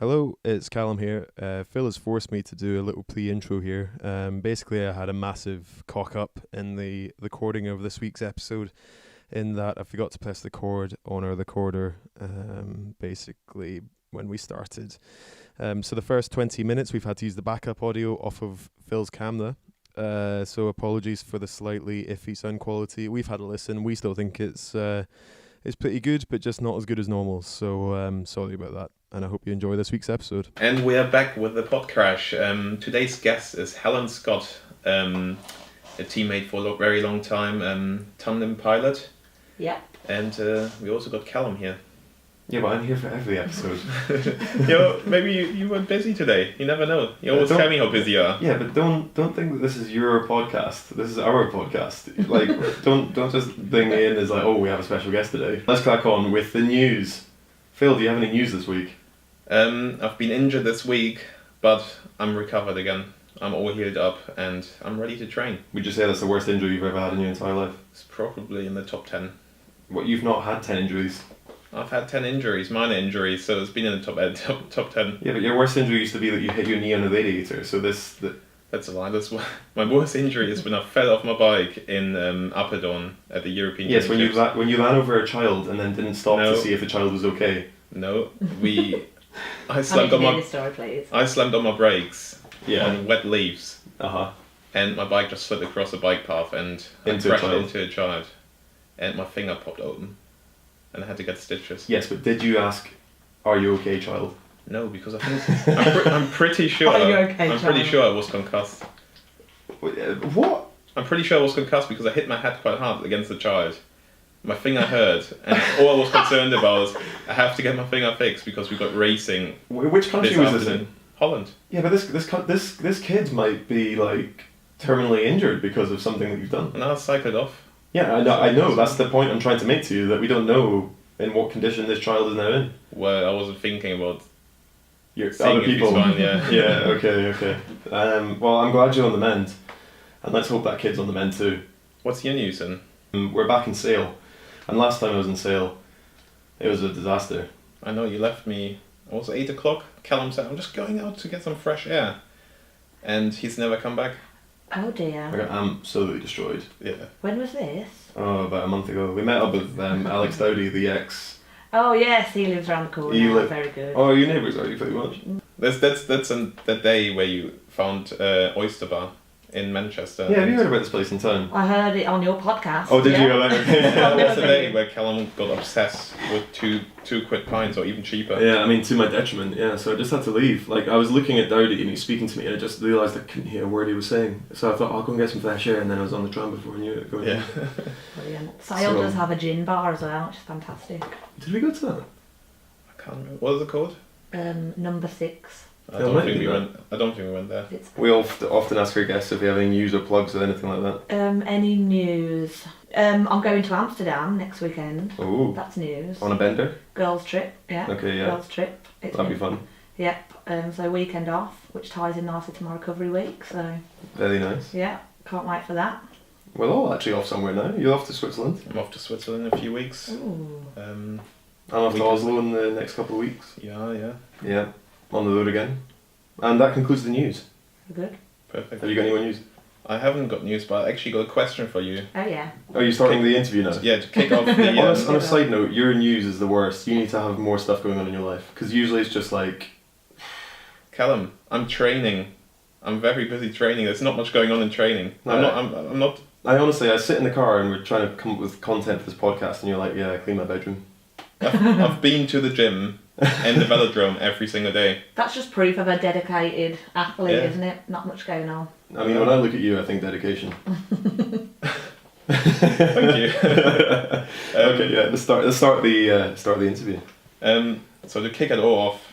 Hello, it's Callum here. Phil has forced me to do a little pre-intro here. Basically, I had a massive cock-up in the recording of this week's episode, in that I forgot to press record on our recorder, basically, when we started. So the first 20 minutes, we've had to use the backup audio off of Phil's camera. So apologies for the slightly iffy sound quality. We've had a listen. We still think it's pretty good, but just not as good as normal. So sorry about that. And I hope you enjoy this week's episode. And we are back with the pod crash. Today's guest is Helen Scott, a teammate for a very long time, tandem pilot. Yeah. And we also got Callum here. Yeah, but I'm here for every episode. Maybe you were busy today. You never know. You always tell me how busy you are. Yeah, but don't think that this is your podcast. This is our podcast. Like, don't just bring me in as like, oh, we have a special guest today. Let's crack on with the news. Phil, do you have any news this week? I've been injured this week, but I'm recovered again. I'm all healed up and I'm ready to train. Would you say that's the worst injury you've ever had in your entire life? It's probably in the top 10. What, you've not had 10 injuries? I've had 10 injuries, minor injuries, so it's been in the top 10. Yeah, but your worst injury used to be that you hit your knee on a radiator, so that's a lie. My worst injury is when I fell off my bike in Apeldoorn at the European Yes, Championships. when you ran over a child and then didn't stop to see if the child was okay. No, I slammed slammed on on my story, please. I slammed on my brakes on wet leaves. Uh-huh. And my bike just slid across the bike path and I crashed into a child. And my finger popped open. And I had to get stitches. Yes, but did you ask, are you okay, child? No, because I think I'm pretty sure. Are you okay, I'm pretty child? sure I was concussed. What? I'm pretty sure I was concussed because I hit my head quite hard against the child. My finger hurt, and all I was concerned about was I have to get my finger fixed because we got racing. Which country was this in? Holland. Yeah, but this kid might be like terminally injured because of something that you've done. And I cycled off. Yeah, I know. That's the point I'm trying to make to you, that we don't know in what condition this child is now in. Well, I wasn't thinking about Other seeing if he's people. fine, yeah. Yeah. Okay. Well, I'm glad you're on the mend, and let's hope that kid's on the mend too. What's your news then? We're back in Sale, and last time I was in Sale, it was a disaster. I know you left me. It was 8 o'clock. Callum said, "I'm just going out to get some fresh air," and he's never come back. Oh dear. I got absolutely destroyed. Yeah. When was this? Oh, about a month ago. We met up with Alex Dowdy, the ex. Oh yes, he lives around the corner. Very good. Oh, your neighbours are you pretty much? That's that day where you found Oyster Bar in Manchester. Yeah, have you heard about this place in town? I heard it on your podcast. Oh, did yeah. you? That was the day where Callum got obsessed with two quid pints or even cheaper. Yeah, I mean, to my detriment, yeah, so I just had to leave. Like, I was looking at Dowdy and he was speaking to me and I just realised I couldn't hear a word he was saying. So I thought, I'll go and get some fresh air, and then I was on the tram before I knew it. Going Yeah. Brilliant. Sale does have a gin bar as well, which is fantastic. Did we go to that? I can't remember. What is it called? Number 6. I Yeah, don't might think be we that. went. I don't think we went there. It's We often ask our guests if they have any news or plugs or anything like that. any news? I'm going to Amsterdam next weekend. Oh, That's news. on a bender? Girls trip, yeah. Okay, yeah. Girls trip. It's That'd be fun. Yep. So weekend off, which ties in nicely to my recovery week. So Very nice. yeah, can't wait for that. We're all actually off somewhere now. You're off to Switzerland. I'm off to Switzerland in a few weeks. Ooh. I'm off to Weekend. Oslo in the next couple of weeks. Yeah. Yeah, on the road again. And that concludes the news. Good. Perfect. Have you got any more news? I haven't got news, but I actually got a question for you. Oh yeah. Are you starting the interview now? Yeah, to kick off the. On a side note, your news is the worst. You need to have more stuff going on in your life. Because usually it's just like... Callum, I'm training. I'm very busy training. There's not much going on in training. No. I'm not. I sit in the car and we're trying to come up with content for this podcast and you're like, yeah, I clean my bedroom. I've been to the gym and the velodrome every single day. That's just proof of a dedicated athlete, Yeah. isn't it? Not much going on. I mean, when I look at you, I think dedication. Thank you. Okay, yeah, let's start the interview. So to kick it all off,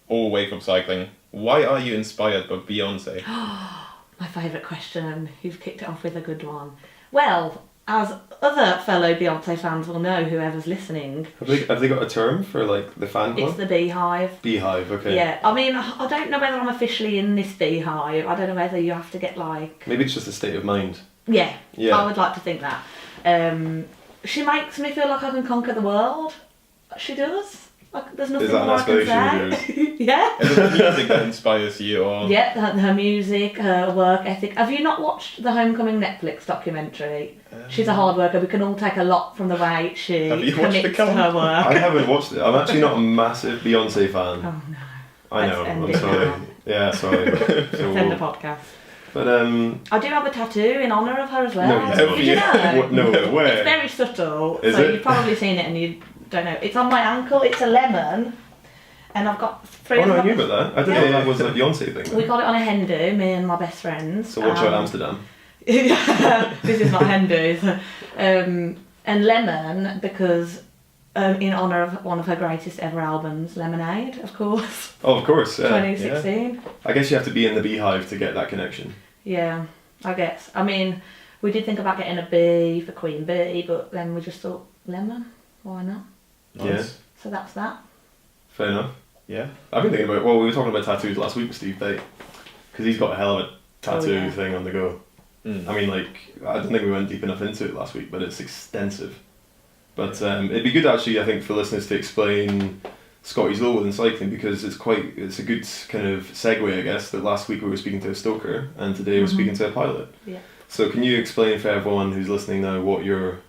all away from cycling, why are you inspired by Beyonce? My favourite question. You've kicked it off with a good one. Well, as other fellow Beyonce fans will know, whoever's listening, Have they got a term for like the fan club? it's the Beehive. Beehive, okay. Yeah, I mean, I don't know whether I'm officially in this Beehive. I don't know whether you have to get like... Maybe it's just a state of mind. Yeah, Yeah. I would like to think that. She makes me feel like I can conquer the world. She does. There's nothing Is that an more I aspiration can of say. Yeah. Is it the music that inspires you, or Yeah, her music, her work ethic. Have you not watched the Homecoming Netflix documentary? She's a hard worker. We can all take a lot from the way she Have you watched commits the to her work. I haven't watched it. I'm actually not a massive Beyonce fan. Oh no. I know. Let's end I'm it sorry. now. Yeah, sorry. So, Let's end the podcast. but I do have a tattoo in honour of her as well. No, you don't. Did you know? What, no, It's where? very subtle, Is so it? you've probably seen it and you don't know. It's on my ankle. It's a lemon, and I've got 3 Oh of no, I them. knew about that. I didn't know that was a Beyonce thing. We Then. got it on a Hindu, me and my best friends. So watch out, Amsterdam. This is not Hindu. And lemon because in honour of one of her greatest ever albums, Lemonade, of course, Oh, of course. Yeah. 2016. I guess you have to be in the Beehive to get that connection. Yeah, I guess. I mean, we did think about getting a bee for Queen Bee, but then we just thought, lemon, why not? nice. So that's that. Fair enough. Yeah. I've been thinking about. Well, we were talking about tattoos last week with Steve Bate, because he's got a hell of a tattoo yeah. thing on the go. Mm. I mean, like, I don't think we went deep enough into it last week, but it's extensive. But it'd be good actually, I think, for listeners to explain Scotty's Law within cycling, because it's a good kind of segue, I guess, that last week we were speaking to a stoker and today we're speaking to a pilot. Yeah. So can you explain for everyone who's listening now what your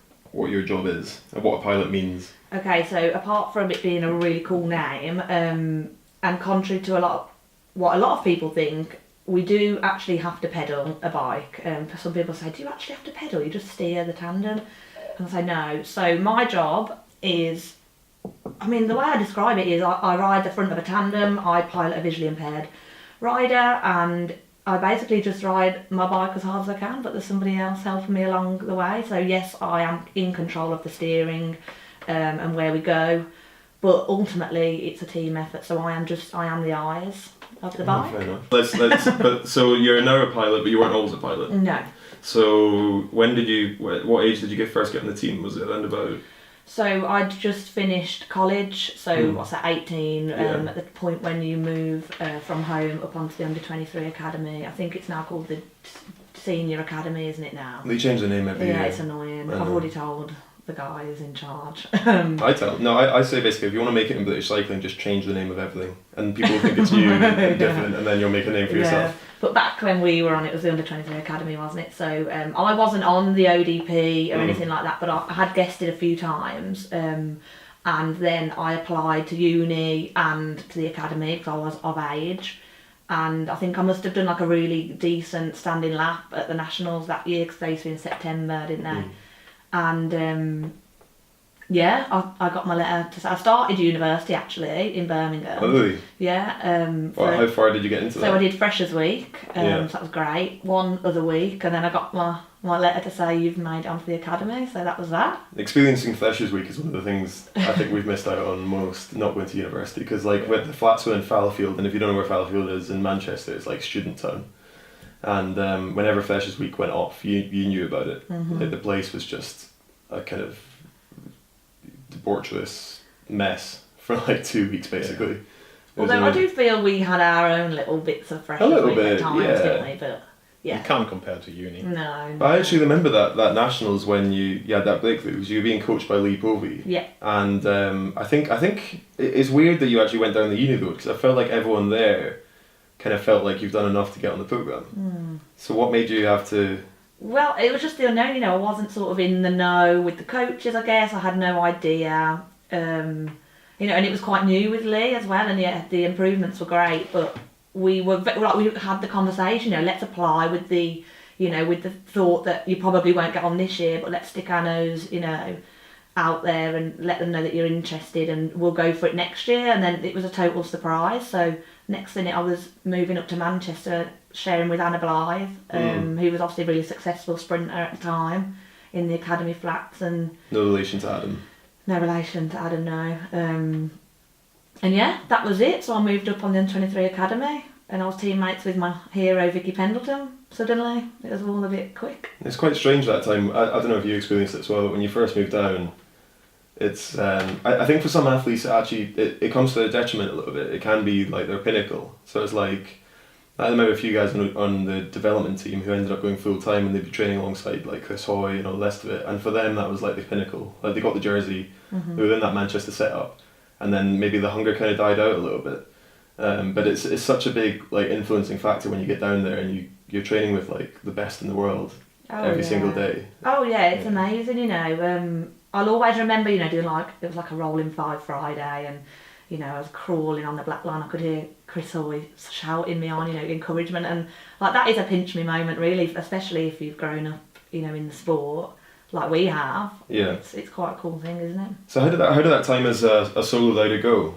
job is and what a pilot means? Okay, so apart from it being a really cool name, and contrary to what a lot of people think, we do actually have to pedal a bike. Some people say, do you actually have to pedal? You just steer the tandem? And I say no. So my job is, I mean, the way I describe it is I ride the front of a tandem, I pilot a visually impaired rider, and I basically just ride my bike as hard as I can, but there's somebody else helping me along the way. So yes, I am in control of the steering and where we go, but ultimately it's a team effort. So I am the eyes of the bike. Fair enough. But so you're now a pilot, but you weren't always a pilot. No. So what age did you first get in the team? Was it around about? So I'd just finished college, so what's that, 18, Yeah. at the point when you move from home up onto the under-23 academy. I think it's now called the senior academy, isn't it now? They change the name every year. Yeah, it's annoying. I I've know. already told the guy who's in charge. I say basically, if you want to make it in British cycling, just change the name of everything, and people will think it's you and different, and then you'll make a name for yourself. But back when we were on it was the under-23 academy, wasn't it? So I wasn't on the ODP or anything like that, but I had guested a few times. And then I applied to uni and to the academy because I was of age. And I think I must have done like a really decent standing lap at the Nationals that year because they used to be in September, didn't they? And yeah, I got my letter. I started university actually in Birmingham. Oh, really? Yeah. How far did you get into that? So I did Freshers Week, Yeah. so that was great. One other week, and then I got my letter to say you've made it onto the academy, so that was that. Experiencing Freshers Week is one of the things I think we've missed out on most, not going to university, because like with the flats were in Fallowfield, and if you don't know where Fallowfield is in Manchester, it's like student town. And whenever Freshers Week went off, you knew about it. Like, the place was just a kind of debaucherous mess for like 2 weeks basically. It was Although I amazing. do feel we had our own little bits of Freshers little Week at bit, times, yeah. didn't we? But You yeah, can't compare to uni. no. I actually remember that Nationals when you had that breakthrough, because you were being coached by Lee Povey. Yeah. And I think it's weird that you actually went down the uni road, because I felt like everyone there kind of felt like you've done enough to get on the programme. So what made you have to... Well, it was just the unknown, you know, I wasn't sort of in the know with the coaches, I guess. I had no idea. You know, and it was quite new with Lee as well, and yeah, the improvements were great, but we had the conversation, you know, let's apply with the, you know, with the thought that you probably won't get on this year, but let's stick our nose, you know, out there and let them know that you're interested, and we'll go for it next year. And then it was a total surprise. So next minute I was moving up to Manchester, sharing with Anna Blythe, who was obviously a really successful sprinter at the time in the academy flats, and No relation to Adam. no relation to Adam, no. And yeah, that was it. So I moved up on the Under-23 academy, and I was teammates with my hero Vicky Pendleton. Suddenly, it was all a bit quick. It's quite strange that time. I don't know if you experienced it as well, but when you first moved down, it's I think for some athletes it comes to their detriment a little bit. It can be like their pinnacle. So it's like, I remember a few guys on the development team who ended up going full time, and they'd be training alongside like Chris Hoy and all the rest of it. And for them, that was like the pinnacle. Like they got the jersey, they were in that Manchester setup, and then maybe the hunger kind of died out a little bit. But it's such a big like influencing factor when you get down there and you're training with like the best in the world every single day. Oh yeah, it's amazing, you know. I'll always remember, you know, doing like, it was like a rolling 5 Friday, and, you know, I was crawling on the black line. I could hear Chris always shouting me on, you know, encouragement, and like that is a pinch me moment really, especially if you've grown up, you know, in the sport like we have. Yeah. It's quite a cool thing, isn't it? So how did that time as a solo rider go?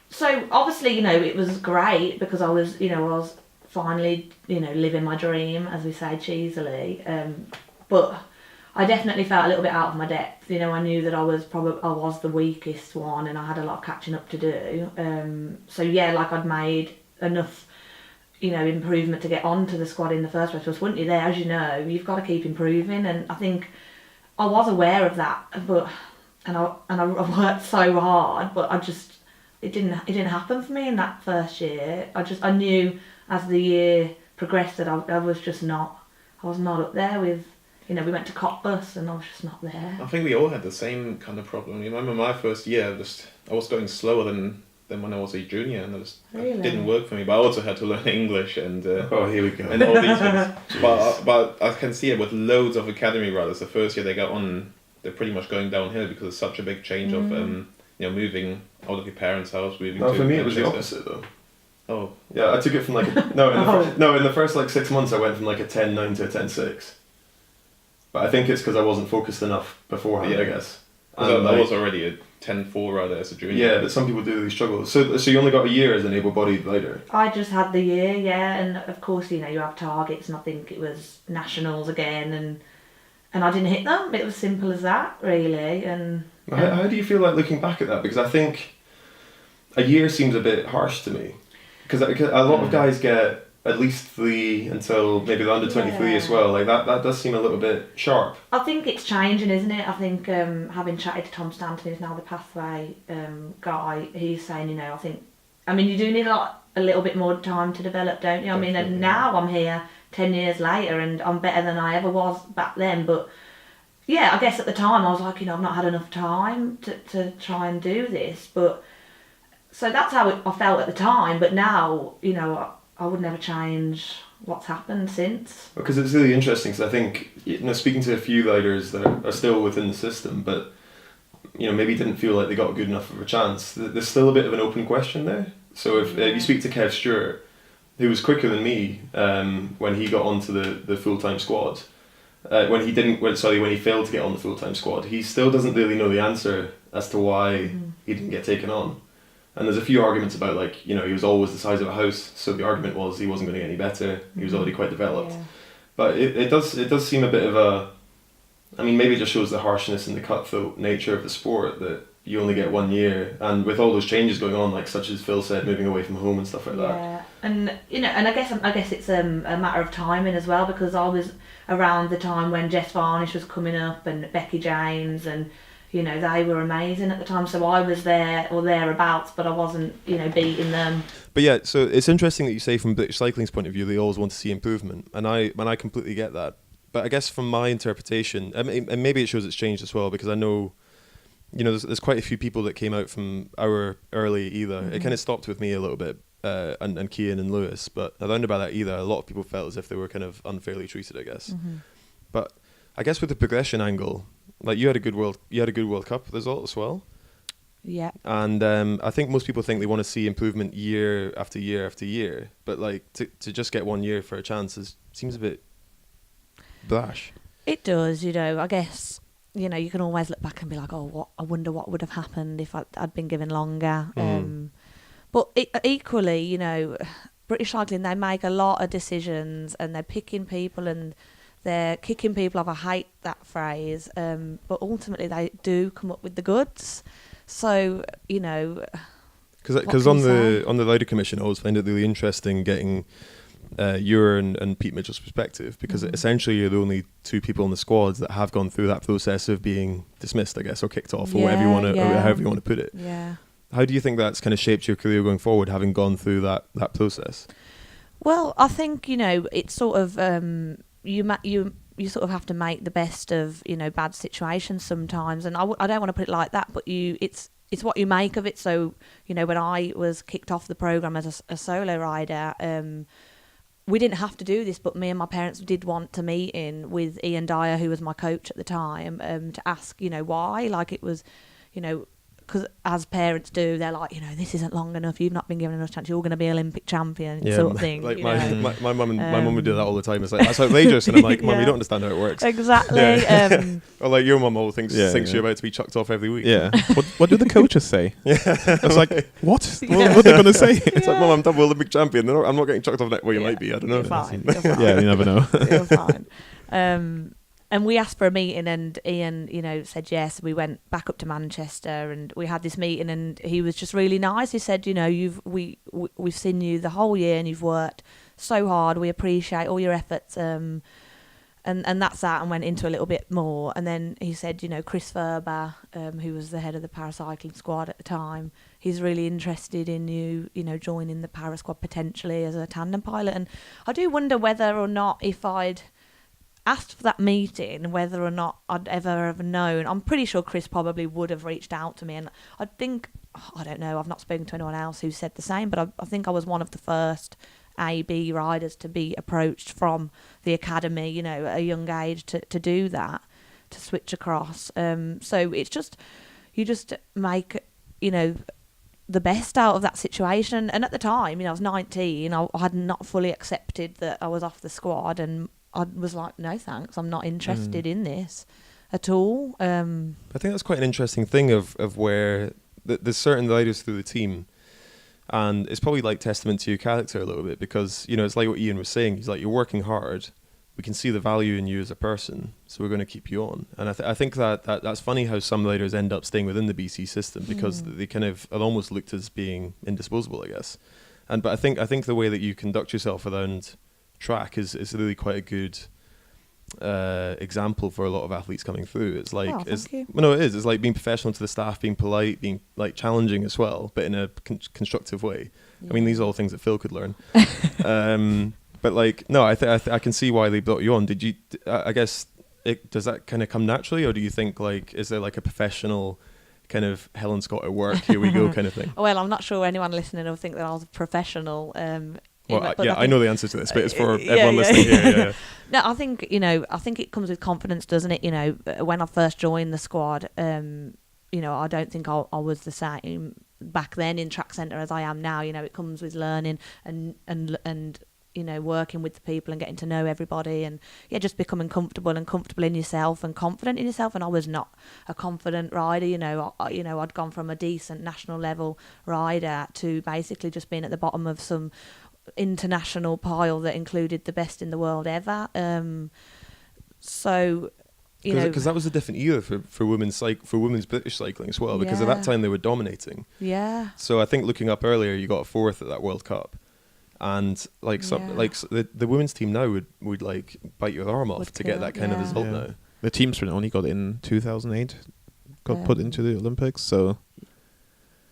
So obviously, you know, it was great because I was finally, you know, living my dream, as we say cheesily. But I definitely felt a little bit out of my depth. You know, I knew that I was the weakest one, and I had a lot of catching up to do. So yeah, like I'd made enough, you know, improvement to get onto the squad in the first place. Because once you're there, as you know, you've got to keep improving, and I think I was aware of that. But I worked so hard, but it didn't happen for me in that first year. I knew as the year progressed that I was not up there with, you know, we went to Cottbus and I was just not there. I think we all had the same kind of problem. You remember my first year, I was going slower than when I was a junior, and it didn't work for me. But I also had to learn English and here we go, and all these things. But I can see it with loads of academy riders. The first year they got on, they're pretty much going downhill because it's such a big change of you know, moving out of your parents' house, moving. No, to for me it was the opposite though. Oh. Yeah, I took it from like in the first like 6 months I went from like a 10.9 to a 10.6. But I think it's because I wasn't focused enough beforehand, I guess. And I was already a 10.4 rider as a junior. Yeah, but some people do really struggle. So you only got a year as an able-bodied rider? I just had the year, yeah, and of course, you know, you have targets, and I think it was nationals again, and I didn't hit them. It was simple as that, really. And how do you feel like looking back at that? Because I think a year seems a bit harsh to me. Because a lot of guys get at least 3 until maybe the under 23 as well. Like that does seem a little bit sharp. I think it's changing, isn't it? I think having chatted to Tom Stanton, who's now the Pathway guy, he's saying, you know, I mean, you do need a little bit more time to develop, don't you? I mean, and now I'm here 10 years later and I'm better than I ever was back then. But yeah, I guess at the time I was like, you know, I've not had enough time to try and do this. But so that's how I felt at the time. But now, you know, I would never change what's happened since. Because it's really interesting, because I think, you know, speaking to a few riders that are still within the system, but, you know, maybe didn't feel like they got good enough of a chance, there's still a bit of an open question there. So if you speak to Kev Stewart, who was quicker than me when he got onto the full-time squad, when he failed to get on the full-time squad, he still doesn't really know the answer as to why he didn't get taken on. And there's a few arguments about, like, you know, he was always the size of a house, so the argument was he wasn't going to get any better, he was already quite developed. Yeah. But it does seem a bit of a, I mean, maybe it just shows the harshness and the cutthroat nature of the sport, that you only get 1 year, and with all those changes going on, like such as Phil said, moving away from home and stuff like that. Yeah, and you know, and I guess it's a matter of timing as well, because I was around the time when Jess Varnish was coming up and Becky James, and you know, they were amazing at the time, so I was there or thereabouts, but I wasn't, you know, beating them. But yeah, so it's interesting that you say from British Cycling's point of view, they always want to see improvement, and I completely get that. But I guess from my interpretation, and maybe it shows it's changed as well, because I know, you know, there's quite a few people that came out from our early either. Mm-hmm. It kind of stopped with me a little bit, and Cian and Lewis, but around about that either, a lot of people felt as if they were kind of unfairly treated, I guess. Mm-hmm. But I guess with the progression angle, like you had a good World Cup result as well. Yeah. And I think most people think they want to see improvement year after year after year, but like to just get 1 year for a chance seems a bit brash. It does, you know. I guess, you know, you can always look back and be like, oh, I wonder what would have happened if I'd been given longer. But equally, you know, British Cycling, they make a lot of decisions and they're picking people and they're kicking people off. I hate that phrase, but ultimately they do come up with the goods. So, you know, because on the rider commission, I always find it really interesting getting your and Pete Mitchell's perspective, because essentially you're the only two people in the squads that have gone through that process of being dismissed, I guess, or kicked off, or whatever you want to, or however you want to put it. Yeah. How do you think that's kind of shaped your career going forward, having gone through that process? Well, I think, you know, it's sort of you sort of have to make the best of, you know, bad situations sometimes, and I don't want to put it like that, but it's it's what you make of it. So, you know, when I was kicked off the programme as a solo rider, we didn't have to do this, but me and my parents did want a meeting with Ian Dyer, who was my coach at the time, to ask, you know, why. Like, it was, you know, because as parents do, they're like, you know, this isn't long enough. You've not been given enough chance. You're going to be Olympic champion, sort of thing. Like you my know. mum would do that all the time. It's like, that's outrageous, and I'm like, Mum, you don't understand how it works. Exactly. Yeah. Or like your mum all thinks Yeah, you're about to be chucked off every week. Yeah. What do the coaches say? Yeah. I was like, what? What are they going to say? It's like, Mum, I'm double Olympic champion. I'm not getting chucked off that. Well, you might be. I don't know. You're fine. You're fine. Yeah, you never know. You're fine. And we asked for a meeting, and Ian, you know, said yes. We went back up to Manchester, and we had this meeting, and he was just really nice. He said, you know, we've seen you the whole year, and you've worked so hard. We appreciate all your efforts. And that's that, and went into a little bit more. And then he said, you know, Chris Ferber, who was the head of the paracycling squad at the time, he's really interested in you, you know, joining the para squad potentially as a tandem pilot. And I do wonder whether or not, if I'd asked for that meeting, whether or not I'd ever have known. I'm pretty sure Chris probably would have reached out to me, and I think, I don't know, I've not spoken to anyone else who said the same, but I think I was one of the first AB riders to be approached from the academy, you know, at a young age to do that, to switch across. So it's just, you just make, you know, the best out of that situation. And at the time, you know, I was 19, I had not fully accepted that I was off the squad, and I was like, no thanks, I'm not interested in this at all. I think that's quite an interesting thing of where there's certain riders through the team, and it's probably like testament to your character a little bit, because, you know, it's like what Ian was saying. He's like, you're working hard, we can see the value in you as a person, so we're going to keep you on. And I think that's funny how some riders end up staying within the BC system, because they kind of are almost looked as being indisposable, I guess. But I think the way that you conduct yourself around track is really quite a good example for a lot of athletes coming through. It's like, thank you. Well, no, it is. It's like being professional to the staff, being polite, being like challenging as well, but in a constructive way. Yeah. I mean, these are all things that Phil could learn. But like, no, I can see why they brought you on. Did you? I guess does that kind of come naturally, or do you think, like, is there like a professional kind of Helen Scott at work, here we go kind of thing? Well, I'm not sure anyone listening will think that I was a professional. Well, I know the answer to this, but it's for everyone listening here. Yeah. No, I think it comes with confidence, doesn't it? You know, when I first joined the squad, you know, I don't think I was the same back then in track centre as I am now. You know, it comes with learning and you know, working with the people and getting to know everybody, and just becoming comfortable in yourself and confident in yourself. And I was not a confident rider. You know, I'd gone from a decent national level rider to basically just being at the bottom of some international pile that included the best in the world ever. So, you know, because that was a different era for women's British cycling as well, because at that time they were dominating. Yeah. So I think looking up earlier, you got a fourth at that World Cup, and like the women's team now would like bite your arm off to get that kind of result now. The team sprint only got in 2008, put into the Olympics, so.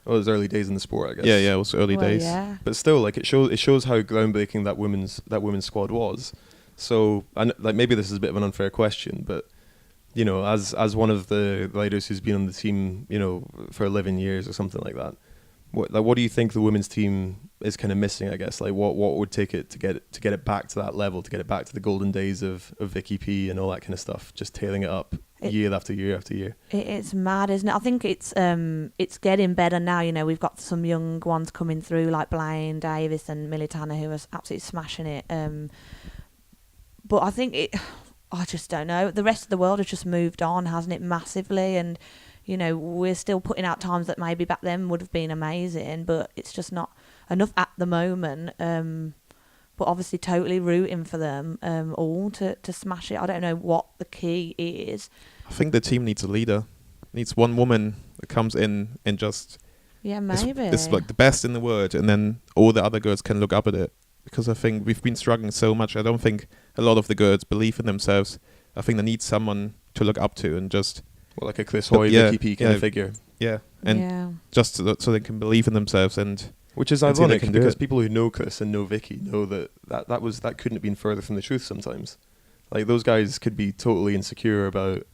Well, it was early days in the sport, I guess. Yeah, it was early days. Yeah. But still, like, it shows how groundbreaking that women's squad was. So, and like, maybe this is a bit of an unfair question, but, you know, as one of the riders who's been on the team, you know, for 11 years or something like that, what do you think the women's team is kind of missing? I guess, like, what would take it to get it back to that level, to get it back to the golden days of Vicky P and all that kind of stuff, just tailing it up year after year after year. It's mad, isn't it? I think it's getting better now. You know, we've got some young ones coming through like Blaine Davis and Millie Tanner, who are absolutely smashing it. But I think I just don't know. The rest of the world has just moved on, hasn't it, massively? And you know, we're still putting out times that maybe back then would have been amazing, but it's just not enough at the moment. But obviously totally rooting for them all to smash it. I don't know what the key is. I think the team needs a leader. Needs one woman that comes in and just maybe it's like the best in the world, and then all the other girls can look up at it. Because I think we've been struggling so much. I don't think a lot of the girls believe in themselves. I think they need someone to look up to and just... Well, like a Chris Hoy, Vicky P kind of figure. Yeah, and just so they can believe in themselves, and which is ironic because people who know Chris and know Vicky know that couldn't have been further from the truth sometimes. Like, those guys could be totally insecure about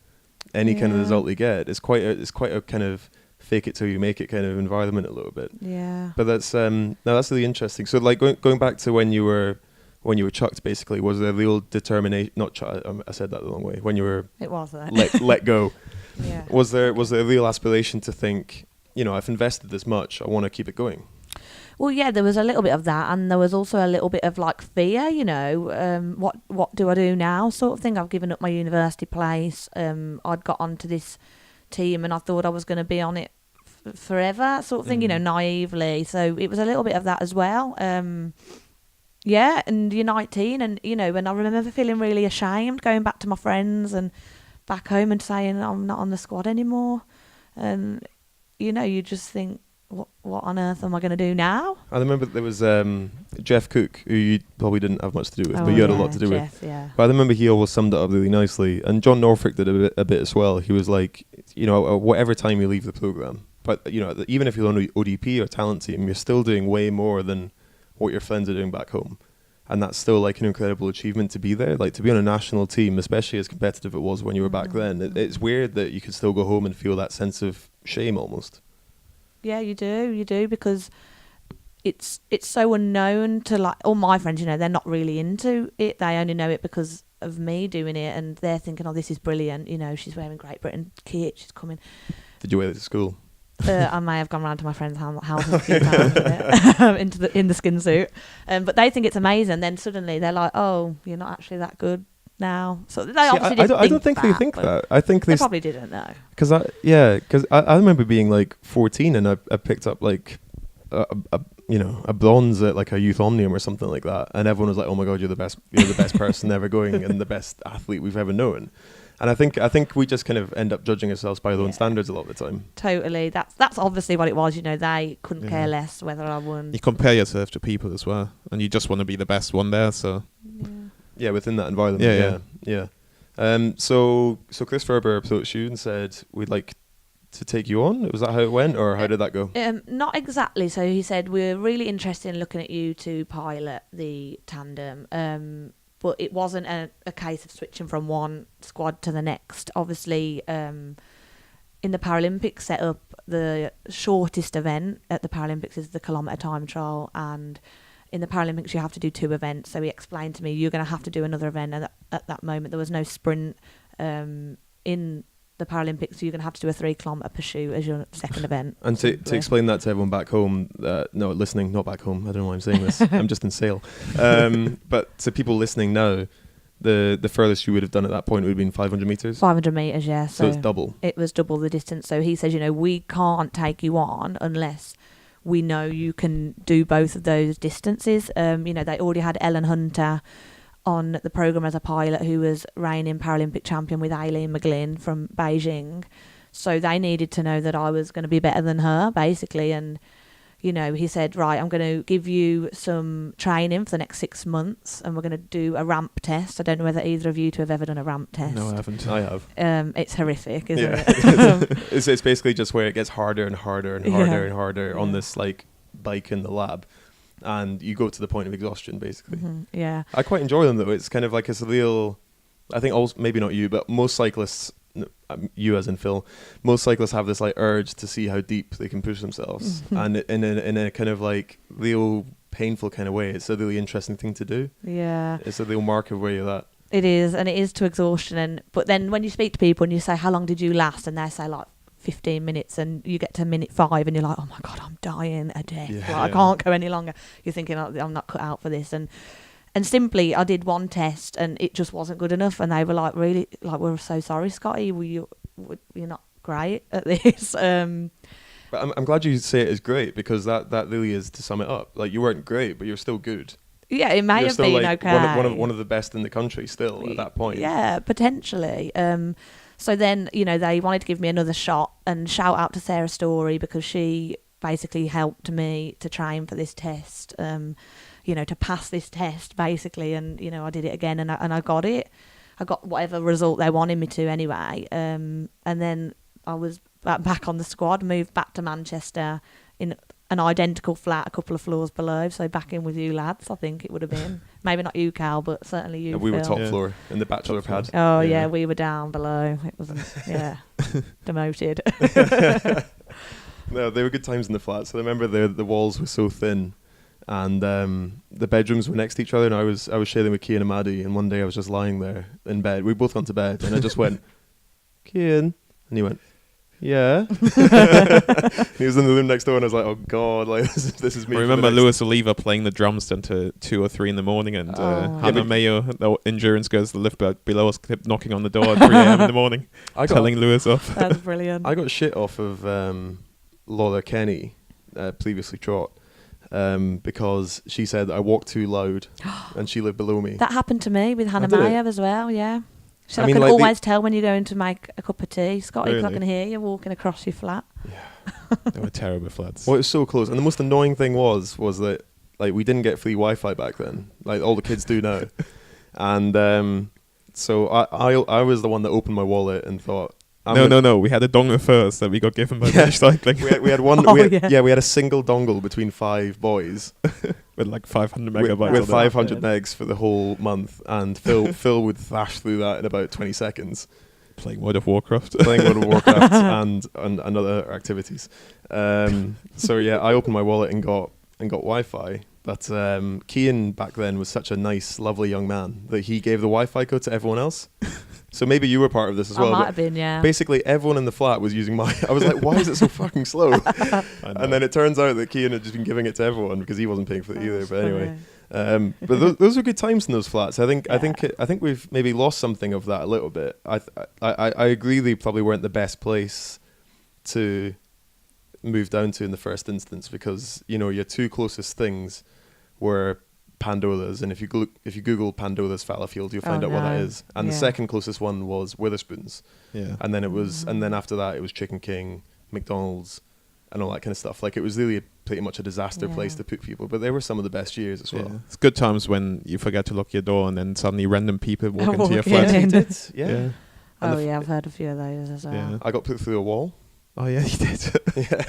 any kind of result they get. It's quite a kind of fake it till you make it kind of environment a little bit. Yeah. But that's no, that's really interesting. So like going back to when you were chucked, basically, was there real determination? Not I said that the wrong way. When you were It was that. let go, Yeah. was there a real aspiration to think, I've invested this much, I want to keep it going? Well, yeah, there was a little bit of that, and there was also a little bit of like fear, what do I do now, sort of thing. I've given up my university place. I'd got onto this team, and I thought I was going to be on it forever, sort of thing, naively. So it was a little bit of that as well. Yeah, and you're 19, and and I remember feeling really ashamed going back to my friends and back home and saying I'm not on the squad anymore, and you just think, what on earth am I going to do now? I remember there was Jeff Cook, who you probably didn't have much to do with, Oh, but you had a yeah, lot to do Jeff, with. Yeah. But I remember he always summed it up really nicely, and John Norfolk did a bit as well. He was like, whatever time you leave the program, but even if you're on ODP or talent team, you're still doing way more than what your friends are doing back home, and that's still like an incredible achievement to be there. Like to be on a national team, especially as competitive it was when you were back then. It's weird that you could still go home and feel that sense of shame almost. Yeah, you do, because it's so unknown to like all my friends. They're not really into it. They only know it because of me doing it, and they're thinking, "Oh, this is brilliant." She's wearing Great Britain kit. She's coming. Did you wear it to school? I may have gone round to my friend's house a few times in the skin suit, but they think it's amazing. Then suddenly they're like, "Oh, you're not actually that good now." So they obviously didn't I don't think they think that. I think they probably didn't know. Because I remember being like 14 and I picked up like a bronze at like a youth omnium or something like that, and everyone was like, "Oh my god, you're the best person ever going and the best athlete we've ever known." And I think we just kind of end up judging ourselves by our own standards a lot of the time. Totally, that's obviously what it was. They couldn't care less whether I won. You compare yourself to people as well, and you just want to be the best one there. So yeah, within that environment. Yeah. So Chris Ferber approached you and said, "We'd like to take you on." Was that how it went, or how did that go? Not exactly. So he said, "We're really interested in looking at you to pilot the tandem." But it wasn't a case of switching from one squad to the next. Obviously, in the Paralympics setup, the shortest event at the Paralympics is the kilometre time trial, and in the Paralympics you have to do 2 events. So he explained to me, you're going to have to do another event. And at that moment there was no sprint in the Paralympics, so you're going to have to do a 3 kilometre pursuit as your second event. And to explain that to everyone back home, listening, not back home, I don't know why I'm saying this, I'm just in Sale. But to people listening now, the furthest you would have done at that point would have been 500 metres? 500 metres, yeah. So it's double. It was double the distance. So he says, we can't take you on unless we know you can do both of those distances. They already had Ellen Hunter on the programme as a pilot, who was reigning Paralympic champion with Aileen McGlynn from Beijing. So they needed to know that I was going to be better than her, basically. And, he said, right, I'm going to give you some training for the next 6 months, and we're going to do a ramp test. I don't know whether either of you two have ever done a ramp test. No, I haven't. I have. It's horrific, isn't it? It's basically just where it gets harder and harder and harder and harder on this like bike in the lab. And you go to the point of exhaustion, basically. Mm-hmm, yeah. I quite enjoy them, though. It's kind of like a surreal... I think also, maybe not you, but most cyclists, you as in Phil, most cyclists have this like urge to see how deep they can push themselves. And in a kind of like real painful kind of way. It's a really interesting thing to do. Yeah. It's a real mark of where you're at. It is, and it is to exhaustion. But then when you speak to people and you say, how long did you last? And they say like 15 minutes, and you get to minute 5 and you're like, oh my god, I'm dying a death. I can't go any longer. You're thinking, I'm not cut out for this. And simply I did one test and it just wasn't good enough, and they were like, really, like, we're so sorry, Scotty, you're not great at this. But I'm glad you say it is great, because that really is, to sum it up, like, you weren't great, but you're still good. Yeah, it may have been like okay. One of the best in the country still at that point. Yeah, potentially. So then, they wanted to give me another shot, and shout out to Sarah Story, because she basically helped me to train for this test, to pass this test, basically. And, I did it again, and I got it. I got whatever result they wanted me to anyway. And then I was back on the squad, moved back to Manchester in an identical flat a couple of floors below, so back in with you lads, I think it would have been. Maybe not you, Cal, but certainly you, we Phil. were top floor in the bachelor pad. Oh, yeah, we were down below. It wasn't, demoted. No, they were good times in the flat. So I remember the walls were so thin, and the bedrooms were next to each other. And I was sharing with Cian and Maddie. And one day I was just lying there in bed. We both gone to bed, and I just went, Cian, and he went, yeah. He was in the room next door, and I was like, oh god, like this is me. I remember Lewis Oliva playing the drums until 2 or 3 in the morning, and Hannah Mayo, the endurance girls, the lift below us, kept knocking on the door at 3 a.m. in the morning, telling Lewis off. That's brilliant. I got shit off of Laura Kenny, previously Trot, because she said I walked too loud, and she lived below me. That happened to me with Hannah did it? Mayo as well, yeah. She said, I mean, I can like always tell when you're going to make a cup of tea, Scotty, because I Really? can hear you walking across your flat. They were terrible flats. Well, it was so close, and the most annoying thing was that like we didn't get free Wi-Fi back then, like all the kids do now, and so I was the one that opened my wallet and thought, No. We had a dongle first that we got given by British Cycling we had one. Oh, we had a single dongle between 5 boys with like 500 with megabytes. with on it. 500 megs for the whole month, and Phil would thrash through that in about 20 seconds. Playing World of Warcraft. Playing World of Warcraft and other activities. So yeah, I opened my wallet and got Wi-Fi. But Cian back then was such a nice, lovely young man that he gave the Wi-Fi code to everyone else. So maybe you were part of this as well. I might but have been, yeah. Basically, everyone in the flat was using my. I was like, why is it so fucking slow? And then it turns out that Cian had just been giving it to everyone because he wasn't paying for it either. But anyway. But those were good times in those flats. I think we've maybe lost something of that a little bit. I agree they probably weren't the best place to move down to in the first instance, because your two closest things were Pandola's, and if you Google Pandola's Fallowfield, you'll find out what that is. And the second closest one was Witherspoon's. Yeah. And then and then after that it was Chicken King, McDonald's, and all that kind of stuff. Like it was really pretty much a disaster place to put people, but they were some of the best years as well. Yeah. It's good times when you forget to lock your door and then suddenly random people walk into your walk flat. in. Yeah. Oh yeah, I've heard a few of those as well. Yeah. I got put through a wall. Oh yeah, you did. Yeah.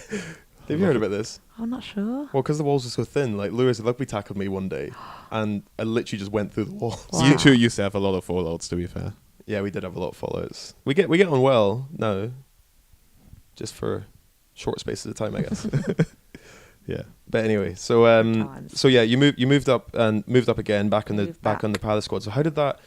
Have you heard about this? I'm not sure. Well, because the walls are so thin. Like Lewis rugby tackled me one day, and I literally just went through the wall. Wow. You two used to have a lot of fallouts, to be fair. Yeah, we did have a lot of fallouts. We get on well now, just for short spaces of time, I guess. Yeah. But anyway, so yeah, you moved up again back on the Para squad. So how did that?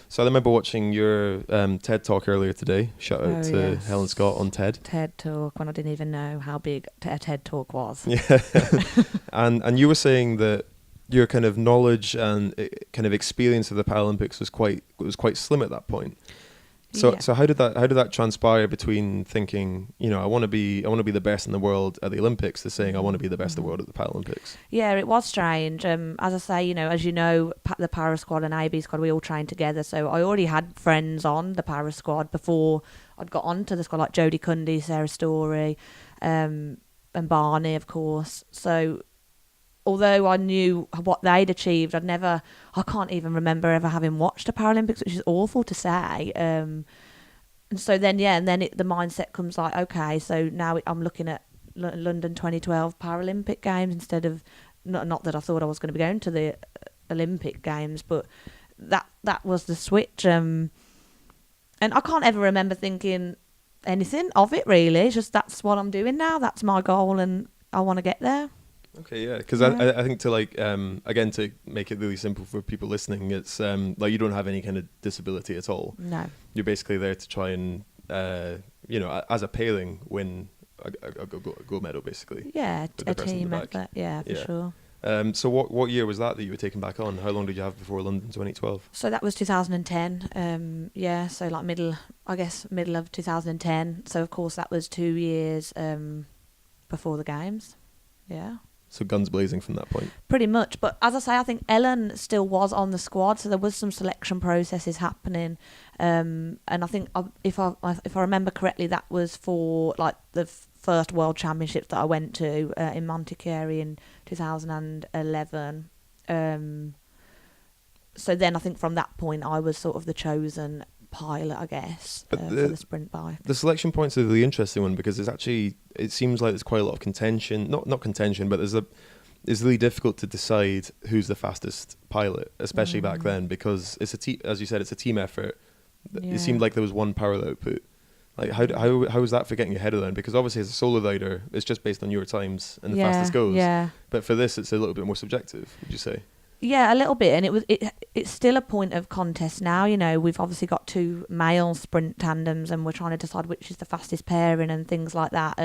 So I remember watching your TED talk earlier today. Shout out to Helen Scott on TED. TED talk, when I didn't even know how big a TED talk was. Yeah, and you were saying that your kind of knowledge and kind of experience of the Paralympics was quite slim at that point. So how did that transpire between thinking, I want to be the best in the world at the Olympics, to saying I want to be the best in the world at the Paralympics? Yeah, it was strange. As I say, as you know, the Para squad and AB squad, we all trained together. So I already had friends on the Para squad before I'd got onto the squad, like Jodie Cundy, Sarah Story, and Barney, of course. So although I knew what they'd achieved, I can't even remember ever having watched a Paralympics, which is awful to say. And so then, the mindset comes like, okay, so now I'm looking at London 2012 Paralympic Games instead of, not that I thought I was going to be going to the Olympic Games, but that was the switch. And I can't ever remember thinking anything of it, really. It's just, that's what I'm doing now. That's my goal, and I want to get there. Okay, yeah, because I think to again, to make it really simple for people listening, it's like you don't have any kind of disability at all. No. You're basically there to try and as a pairing win a gold medal, basically. Yeah, with the a person in team the back. effort. Yeah, for sure. So what year was that you were taken back on? How long did you have before London 2012? So that was 2010. So like middle of 2010. So of course that was 2 years before the games. Yeah. So guns blazing from that point. Pretty much, but as I say, I think Ellen still was on the squad, so there was some selection processes happening, and I think if I remember correctly, that was for like the first World Championships that I went to in Montichiari in 2011. So then I think from that point I was sort of the chosen pilot, I guess, for the sprint bike. The selection points are a really interesting one, because it seems like there's quite a lot of contention. Not contention, but it's really difficult to decide who's the fastest pilot, especially back then, because it's as you said, it's a team effort. Yeah. It seemed like there was one power output. Like how was that for getting your head around? Because obviously as a solo rider, it's just based on your times and the fastest goes. Yeah. But for this, it's a little bit more subjective. Would you say? Yeah, a little bit, and it's still a point of contest now. You know, we've obviously got 2 male sprint tandems, and we're trying to decide which is the fastest pairing and things like that.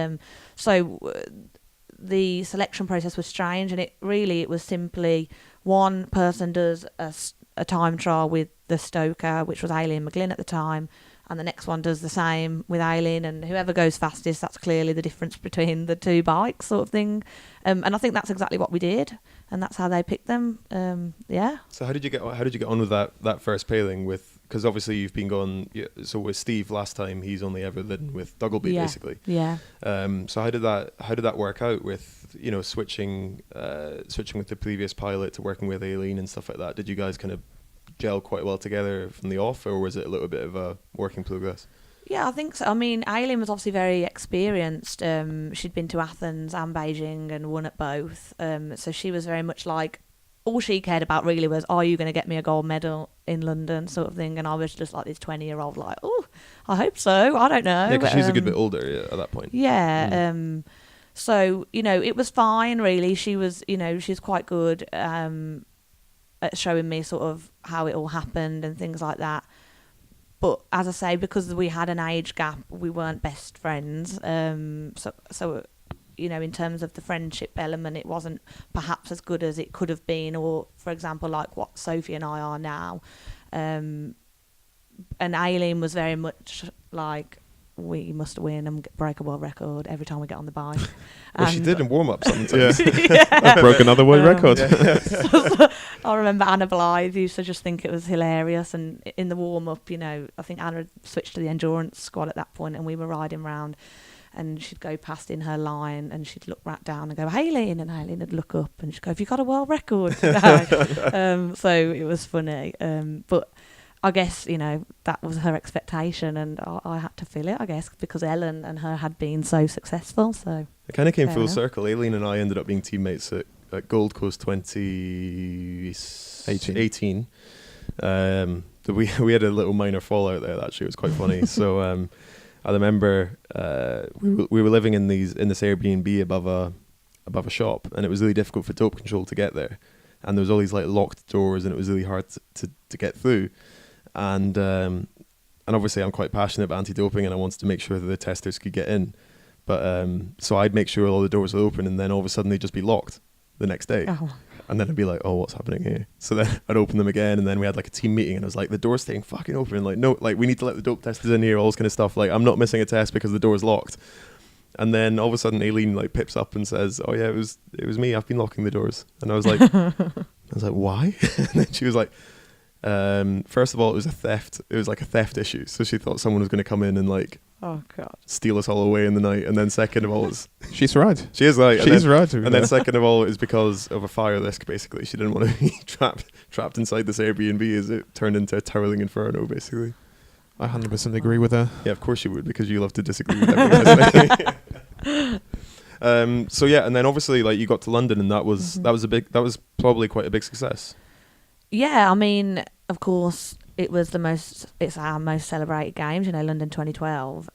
The selection process was strange, and it was simply one person does a time trial with the Stoker, which was Aileen McGlynn at the time, and the next one does the same with Aileen, and whoever goes fastest, that's clearly the difference between the 2 bikes, sort of thing. And I think that's exactly what we did, and that's how they picked them. Yeah. So how did you get on with that first pairing with? Because obviously you've been going. So with Steve last time, he's only ever ridden with Duggleby basically. Yeah. So how did that work out with switching with the previous pilot to working with Aileen and stuff like that? Did you guys kind of gel quite well together from the off, or was it a little bit of a work in progress? Yeah, I think so. I mean, Aileen was obviously very experienced. She'd been to Athens and Beijing and won at both. So she was very much like, all she cared about really was, are you going to get me a gold medal in London, sort of thing. And I was just like this 20-year-old, like, oh, I hope so. I don't know. Yeah, because she's a good bit older at that point. Yeah. So, it was fine, really. She was, she's quite good at showing me sort of how it all happened and things like that. But as I say, because we had an age gap, we weren't best friends. So in terms of the friendship element, it wasn't perhaps as good as it could have been, or, for example, like what Sophie and I are now. And Aileen was very much like, we must win and break a world record every time we get on the bike. Well, she did in warm-up sometimes. I broke another world record. I remember Anna Blythe used to just think it was hilarious, and in the warm-up, I think Anna had switched to the endurance squad at that point, and we were riding round, and she'd go past in her line, and she'd look right down and go, Aileen, and Aileen would look up, and she'd go, have you got a world record today? So it was funny. But I guess, that was her expectation, and I had to feel it, I guess, because Ellen and her had been so successful. So it kind of came full circle. Aileen and I ended up being teammates at Gold Coast 2018. We had a little minor fallout there. Actually, it was quite funny. So I remember we were living in this Airbnb above a shop, and it was really difficult for dope control to get there, and there was all these like locked doors, and it was really hard to get through. And obviously I'm quite passionate about anti-doping, and I wanted to make sure that the testers could get in. But so I'd make sure all the doors were open, and then all of a sudden they'd just be locked the next day. Oh. And then I'd be like, oh, what's happening here? So then I'd open them again, and then we had like a team meeting, and I was like, the door's staying fucking open. Like, no, like we need to let the dope testers in here, all this kind of stuff. Like, I'm not missing a test because the door's locked. And then all of a sudden Aileen like pips up and says, oh yeah, it was me. I've been locking the doors. And I was like, why? And then she was like, first of all, it was a theft. It was like a theft issue. So she thought someone was going to come in and like, oh god, steal us all away in the night. And then second of all, she's right. She is right. She's right. And then second of all, is because of a fire risk. Basically, she didn't want to be trapped inside this Airbnb as it turned into a towering inferno. Basically, I 100% agree with her. Yeah, of course you would, because you love to disagree with everything. So yeah, and then obviously like you got to London, and that was probably quite a big success. Yeah, I mean, of course, it's our most celebrated games, London 2012.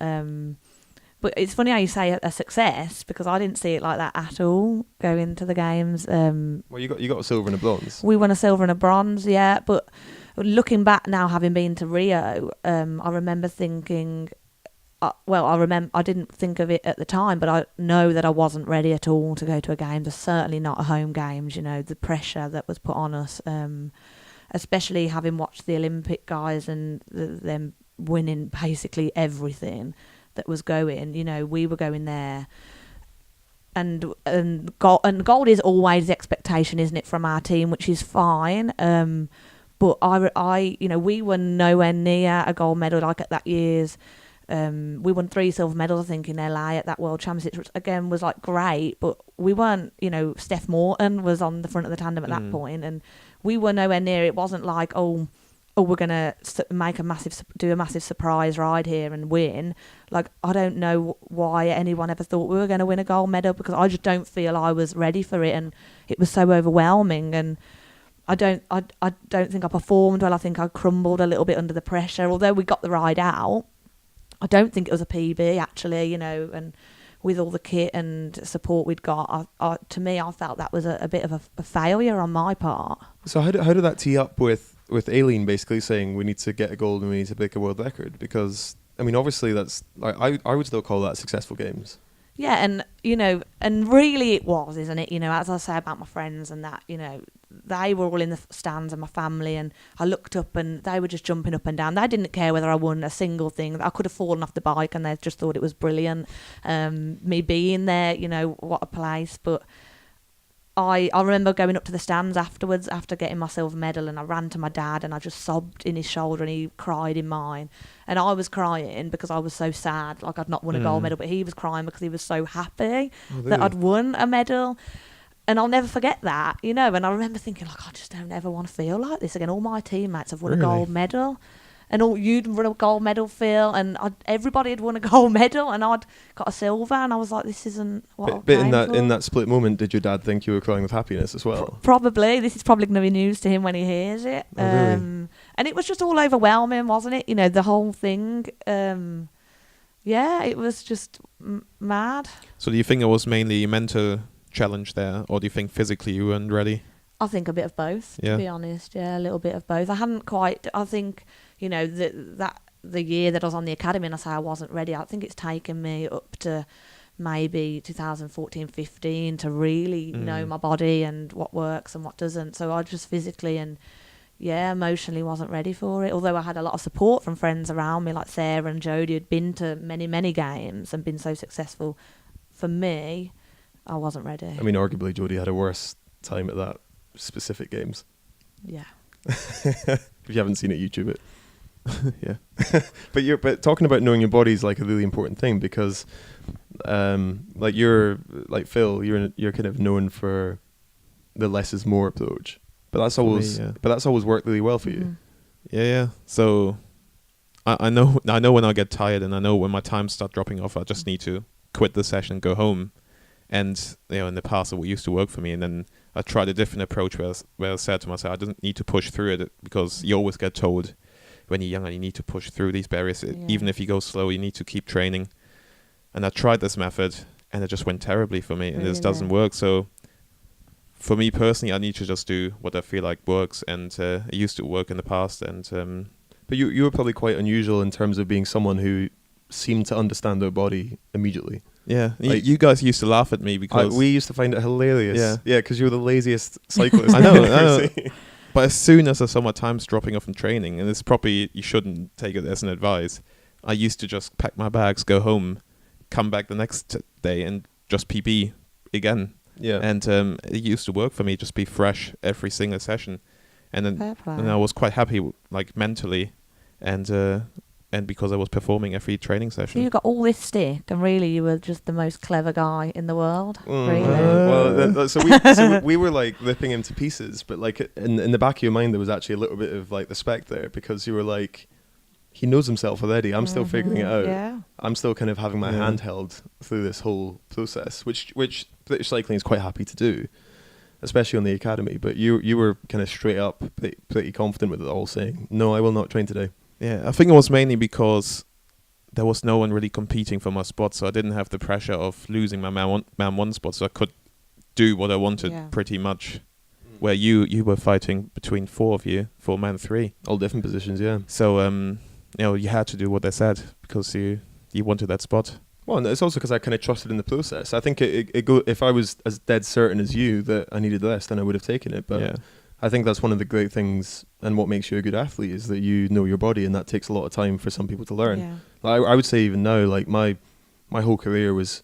But it's funny how you say a success, because I didn't see it like that at all going to the games. Well, you got a silver and a bronze. We won a silver and a bronze, yeah. But looking back now, having been to Rio, I remember thinking, I didn't think of it at the time, but I know that I wasn't ready at all to go to a game. Certainly not a home games, the pressure that was put on us, especially having watched the Olympic guys and them winning basically everything that was going. We were going there, and gold is always the expectation, isn't it, from our team, which is fine. But we were nowhere near a gold medal like at that year's. We won 3 silver medals, I think, in LA at that World Championships, which again was like great, but we weren't, Steph Morton was on the front of the tandem at that point, and we were nowhere near. It wasn't like, oh, we're going to do a massive surprise ride here and win. Like, I don't know why anyone ever thought we were going to win a gold medal, because I just don't feel I was ready for it, and it was so overwhelming, and I don't think I performed well. I think I crumbled a little bit under the pressure, although we got the ride out. I don't think it was a PB actually, you know, and with all the kit and support we'd got, to me, I felt that was a bit of a failure on my part. So how did that tee up with Aileen basically saying we need to get a gold and we need to break a world record? Because, I mean, obviously that's, I would still call that successful games. Yeah, and, you know, and really it was, isn't it? You know, as I say about my friends and that, you know, they were all in the stands and my family, and I looked up and they were just jumping up and down. They didn't care whether I won a single thing. I could have fallen off the bike and they just thought it was brilliant. Me being there, you know, what a place. But I remember going up to the stands afterwards after getting my silver medal, and I ran to my dad and I just sobbed in his shoulder and he cried in mine. And I was crying because I was so sad, like I'd not won a gold medal, but he was crying because he was so happy that I'd won a medal. And I'll never forget that, you know. And I remember thinking, like, I just don't ever want to feel like this again. All my teammates have won a gold medal. And all you'd won a gold medal, Phil, and everybody had won a gold medal, and I'd got a silver, and I was like, this isn't what I'm But for. in that split moment, did your dad think you were crying with happiness as well? Probably. This is probably going to be news to him when he hears it. Oh, really? And it was just all overwhelming, wasn't it? You know, the whole thing. Yeah, it was just mad. So do you think it was mainly a mental challenge there, or do you think physically you weren't ready? I think a bit of both, Yeah. to be honest. Yeah, a little bit of both. I hadn't quite, I think, you know, the year that I was on the academy and I say I wasn't ready, I think it's taken me up to maybe 2014-15 to really know my body and what works and what doesn't. So I just physically and emotionally wasn't ready for it. Although I had a lot of support from friends around me like Sarah and Jodie, who'd been to many, many games and been so successful. For me, I wasn't ready. I mean, arguably Jodie had a worse time at that specific games. Yeah. If you haven't seen it, YouTube it. Yeah. But talking about knowing your body is like a really important thing, because like Phil, you're kind of known for the less is more approach. But that's always worked really well for you. Yeah. So I know when I get tired, and I know when my times start dropping off, I just need to quit the session and go home. And you know, in the past, it used to work for me, and then I tried a different approach where I said to myself, I didn't need to push through it, because you always get told when you're younger you need to push through these barriers. Even if you go slow, you need to keep training. And I tried this method, and it just went terribly for me, and this doesn't work. So for me personally, I need to just do what I feel like works, and it used to work in the past. And but you were probably quite unusual in terms of being someone who seemed to understand their body immediately. Yeah, Like, you guys used to laugh at me because we used to find it hilarious. Yeah, because you were the laziest cyclist. I know. But as soon as I saw my times dropping off in training, and it's probably, you shouldn't take it as an advice, I used to just pack my bags, go home, come back the next day and just PB again. Yeah. And it used to work for me, just be fresh every single session. And then Fair play. and I was quite happy, like mentally, and because I was performing every training So session. you got all this stick, and really you were just the most clever guy in the world. Really. So we were like ripping him to pieces, but like in the back of your mind there was actually a little bit of like respect there, because you were like, he knows himself already. I'm still figuring it out. Yeah. I'm still kind of having my hand held through this whole process, which British cycling is quite happy to do, especially on the academy. But you were kind of straight up pretty confident with it all, saying, no, I will not train today. Yeah, I think it was mainly because there was no one really competing for my spot, so I didn't have the pressure of losing my man one spot, so I could do what I wanted pretty much. Where you were fighting between four man three, All different positions, yeah. so you had to do what they said because you wanted that spot. Well, and it's also because I kind of trusted in the process. I think if I was as dead certain as you that I needed less, then I would have taken it. But I think that's one of the great things, and what makes you a good athlete is that you know your body, and that takes a lot of time for some people to learn. Yeah. I would say even now, like my whole career was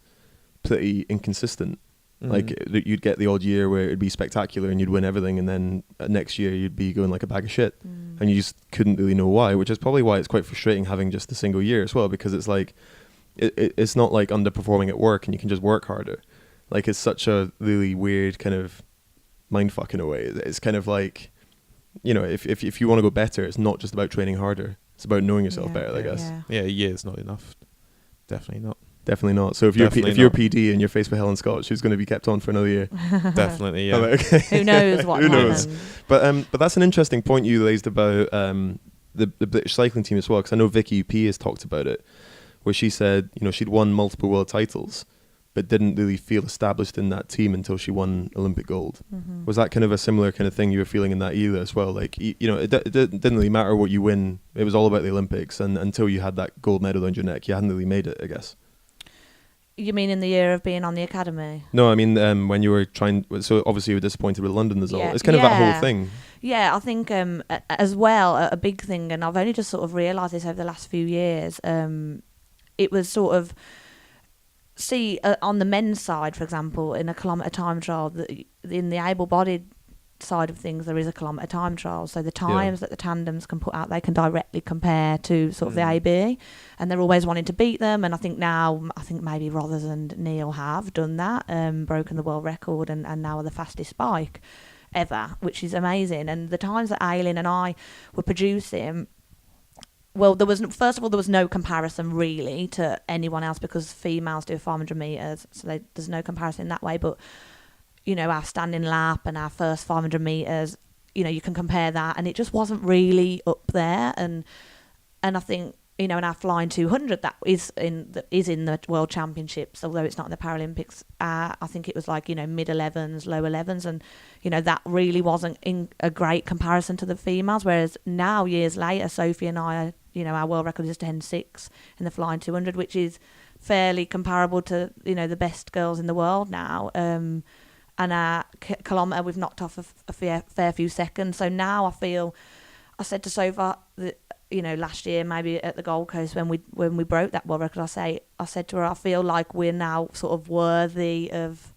pretty inconsistent. Like you'd get the odd year where it'd be spectacular and you'd win everything, and then next year you'd be going like a bag of shit, and you just couldn't really know why. Which is probably why it's quite frustrating having just a single year as well, because it's like it's not like underperforming at work and you can just work harder. Like it's such a really weird kind of mindfuck in a way. It's kind of like, you know, if you want to go better, it's not just about training harder. It's about knowing yourself better, I guess. Yeah. Yeah, a year is not enough. Definitely not. Definitely not. So if you're PD and you're faced with Helen Scott, she's going to be kept on for another year. Definitely, yeah. Oh, okay. Who knows what Who knows? happens? But that's an interesting point you raised about the British cycling team as well, because I know Vicky P has talked about it, where she said, you know, she'd won multiple world titles, but didn't really feel established in that team until she won Olympic gold. Mm-hmm. Was that kind of a similar kind of thing you were feeling in that era as well? Like, you know, it didn't really matter what you win. It was all about the Olympics, and until you had that gold medal on your neck, you hadn't really made it, I guess. You mean in the year of being on the academy? No, I mean when you were trying. So obviously you were disappointed with London result. Yeah. It's kind of that Yeah. whole thing. Yeah, I think as well, a big thing, and I've only just sort of realised this over the last few years, it was sort of, on the men's side, for example, in a kilometre time trial, in the able-bodied side of things, there is a kilometre time trial. So the times that the tandems can put out, they can directly compare to sort of the AB, and they're always wanting to beat them. And I think maybe Rothers and Neil have done that, broken the world record, and now are the fastest bike ever, which is amazing. And the times that Aileen and I were producing, well, there was no comparison really to anyone else, because females do 500 metres, so there's no comparison in that way. But you know, our standing lap and our first 500 metres, you know, you can compare that, and it just wasn't really up there. And I think, you know, in our flying 200, that is in the World Championships, although it's not in the Paralympics. I think it was like, you know, mid 11s, low 11s, and you know, that really wasn't in a great comparison to the females. Whereas now, years later, Sophie and I, you know, our world record is 10.6 in the flying 200, which is fairly comparable to, you know, the best girls in the world now. And our kilometre, we've knocked off a fair few seconds. So now I said to Sophie that, you know, last year, maybe at the Gold Coast when we broke that world record, I said to her, I feel like we're now sort of worthy of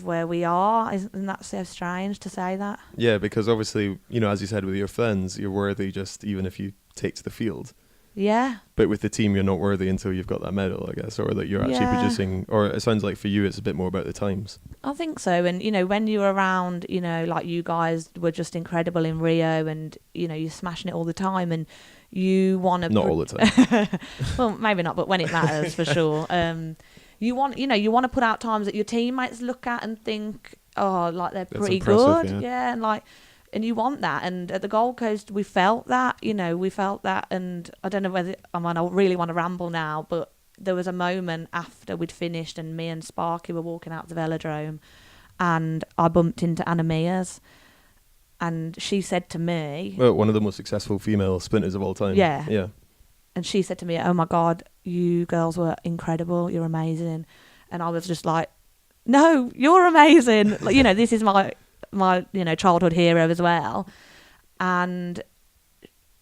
where we are. Isn't that so strange to say that? Yeah, because obviously, you know, as you said, with your friends, you're worthy just even if you take to the field. Yeah. But with the team, you're not worthy until you've got that medal, I guess, or that you're actually producing. Or it sounds like for you, it's a bit more about the times. I think so. And, you know, when you were around, you know, like you guys were just incredible in Rio, and, you know, you're smashing it all the time, and you want to... Not all the time. Well, maybe not, but when it matters, for sure. You want to put out times that your teammates look at and think, oh, like they're pretty good. Yeah, and you want that. And at the Gold Coast, we felt that, and I don't know whether I really want to ramble now, but there was a moment after we'd finished and me and Sparky were walking out the velodrome, and I bumped into Anna Mears, and she said to me... Well, one of the most successful female sprinters of all time. Yeah. Yeah. And she said to me, oh my God, you girls were incredible, you're amazing. And I was just like, no, you're amazing. Like, you know, this is my you know, childhood hero as well. And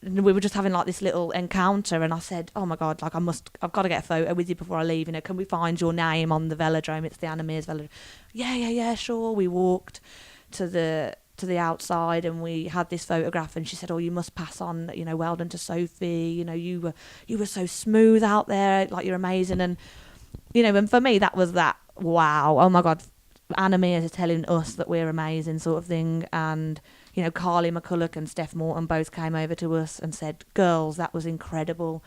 we were just having like this little encounter, and I said, oh my God, like I've got to get a photo with you before I leave, you know, can we find your name on the velodrome? It's the Anna Mears velodrome. Yeah, sure. We walked to the outside and we had this photograph, and she said, oh, you must pass on, you know, well done to Sophie, you know, you were so smooth out there, like you're amazing. And you know, and for me that was that, wow, oh my God, Anna Mears is telling us that we're amazing, sort of thing. And you know, Carly McCulloch and Steph Morton both came over to us and said, girls, that was incredible.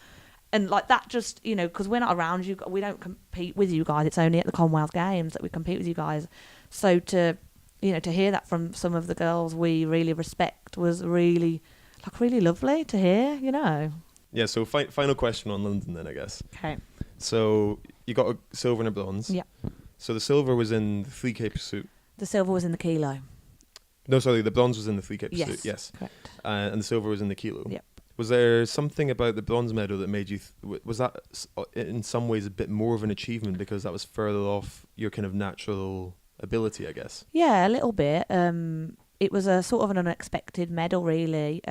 And like that, just, you know, because we're not around you, we don't compete with you guys, it's only at the Commonwealth Games that we compete with you guys. So to hear that from some of the girls we really respect was really lovely to hear, you know. Yeah, so final question on London then, I guess. Okay. So you got a silver and a bronze. Yeah. So the silver was in the 3K pursuit. The silver was in the kilo. No, sorry, the bronze was in the 3K pursuit. Yes. Yes. Correct. And the silver was in the kilo. Yep. Was there something about the bronze medal that made you... was that in some ways a bit more of an achievement because that was further off your kind of natural ability, I guess? Yeah, a little bit. It was a sort of an unexpected medal, really,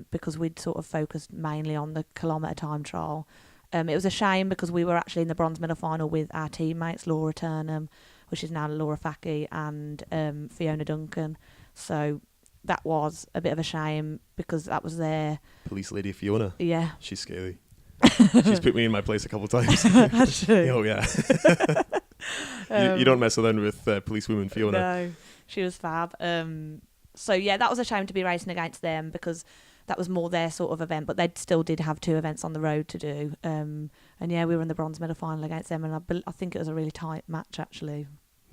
because we'd sort of focused mainly on the kilometre time trial. It was a shame because we were actually in the bronze medal final with our teammates, Laura Turnham, which is now Laura Fackie, and Fiona Duncan. So that was a bit of a shame because that was their... Police lady Fiona. Yeah. She's scary. She's put me in my place a couple of times. Has she? Oh, yeah. You don't mess around with policewoman Fiona. No, she was fab. So, yeah, that was a shame to be racing against them because that was more their sort of event, but they still did have 2 events on the road to do. And, yeah, we were in the bronze medal final against them, and I think it was a really tight match, actually.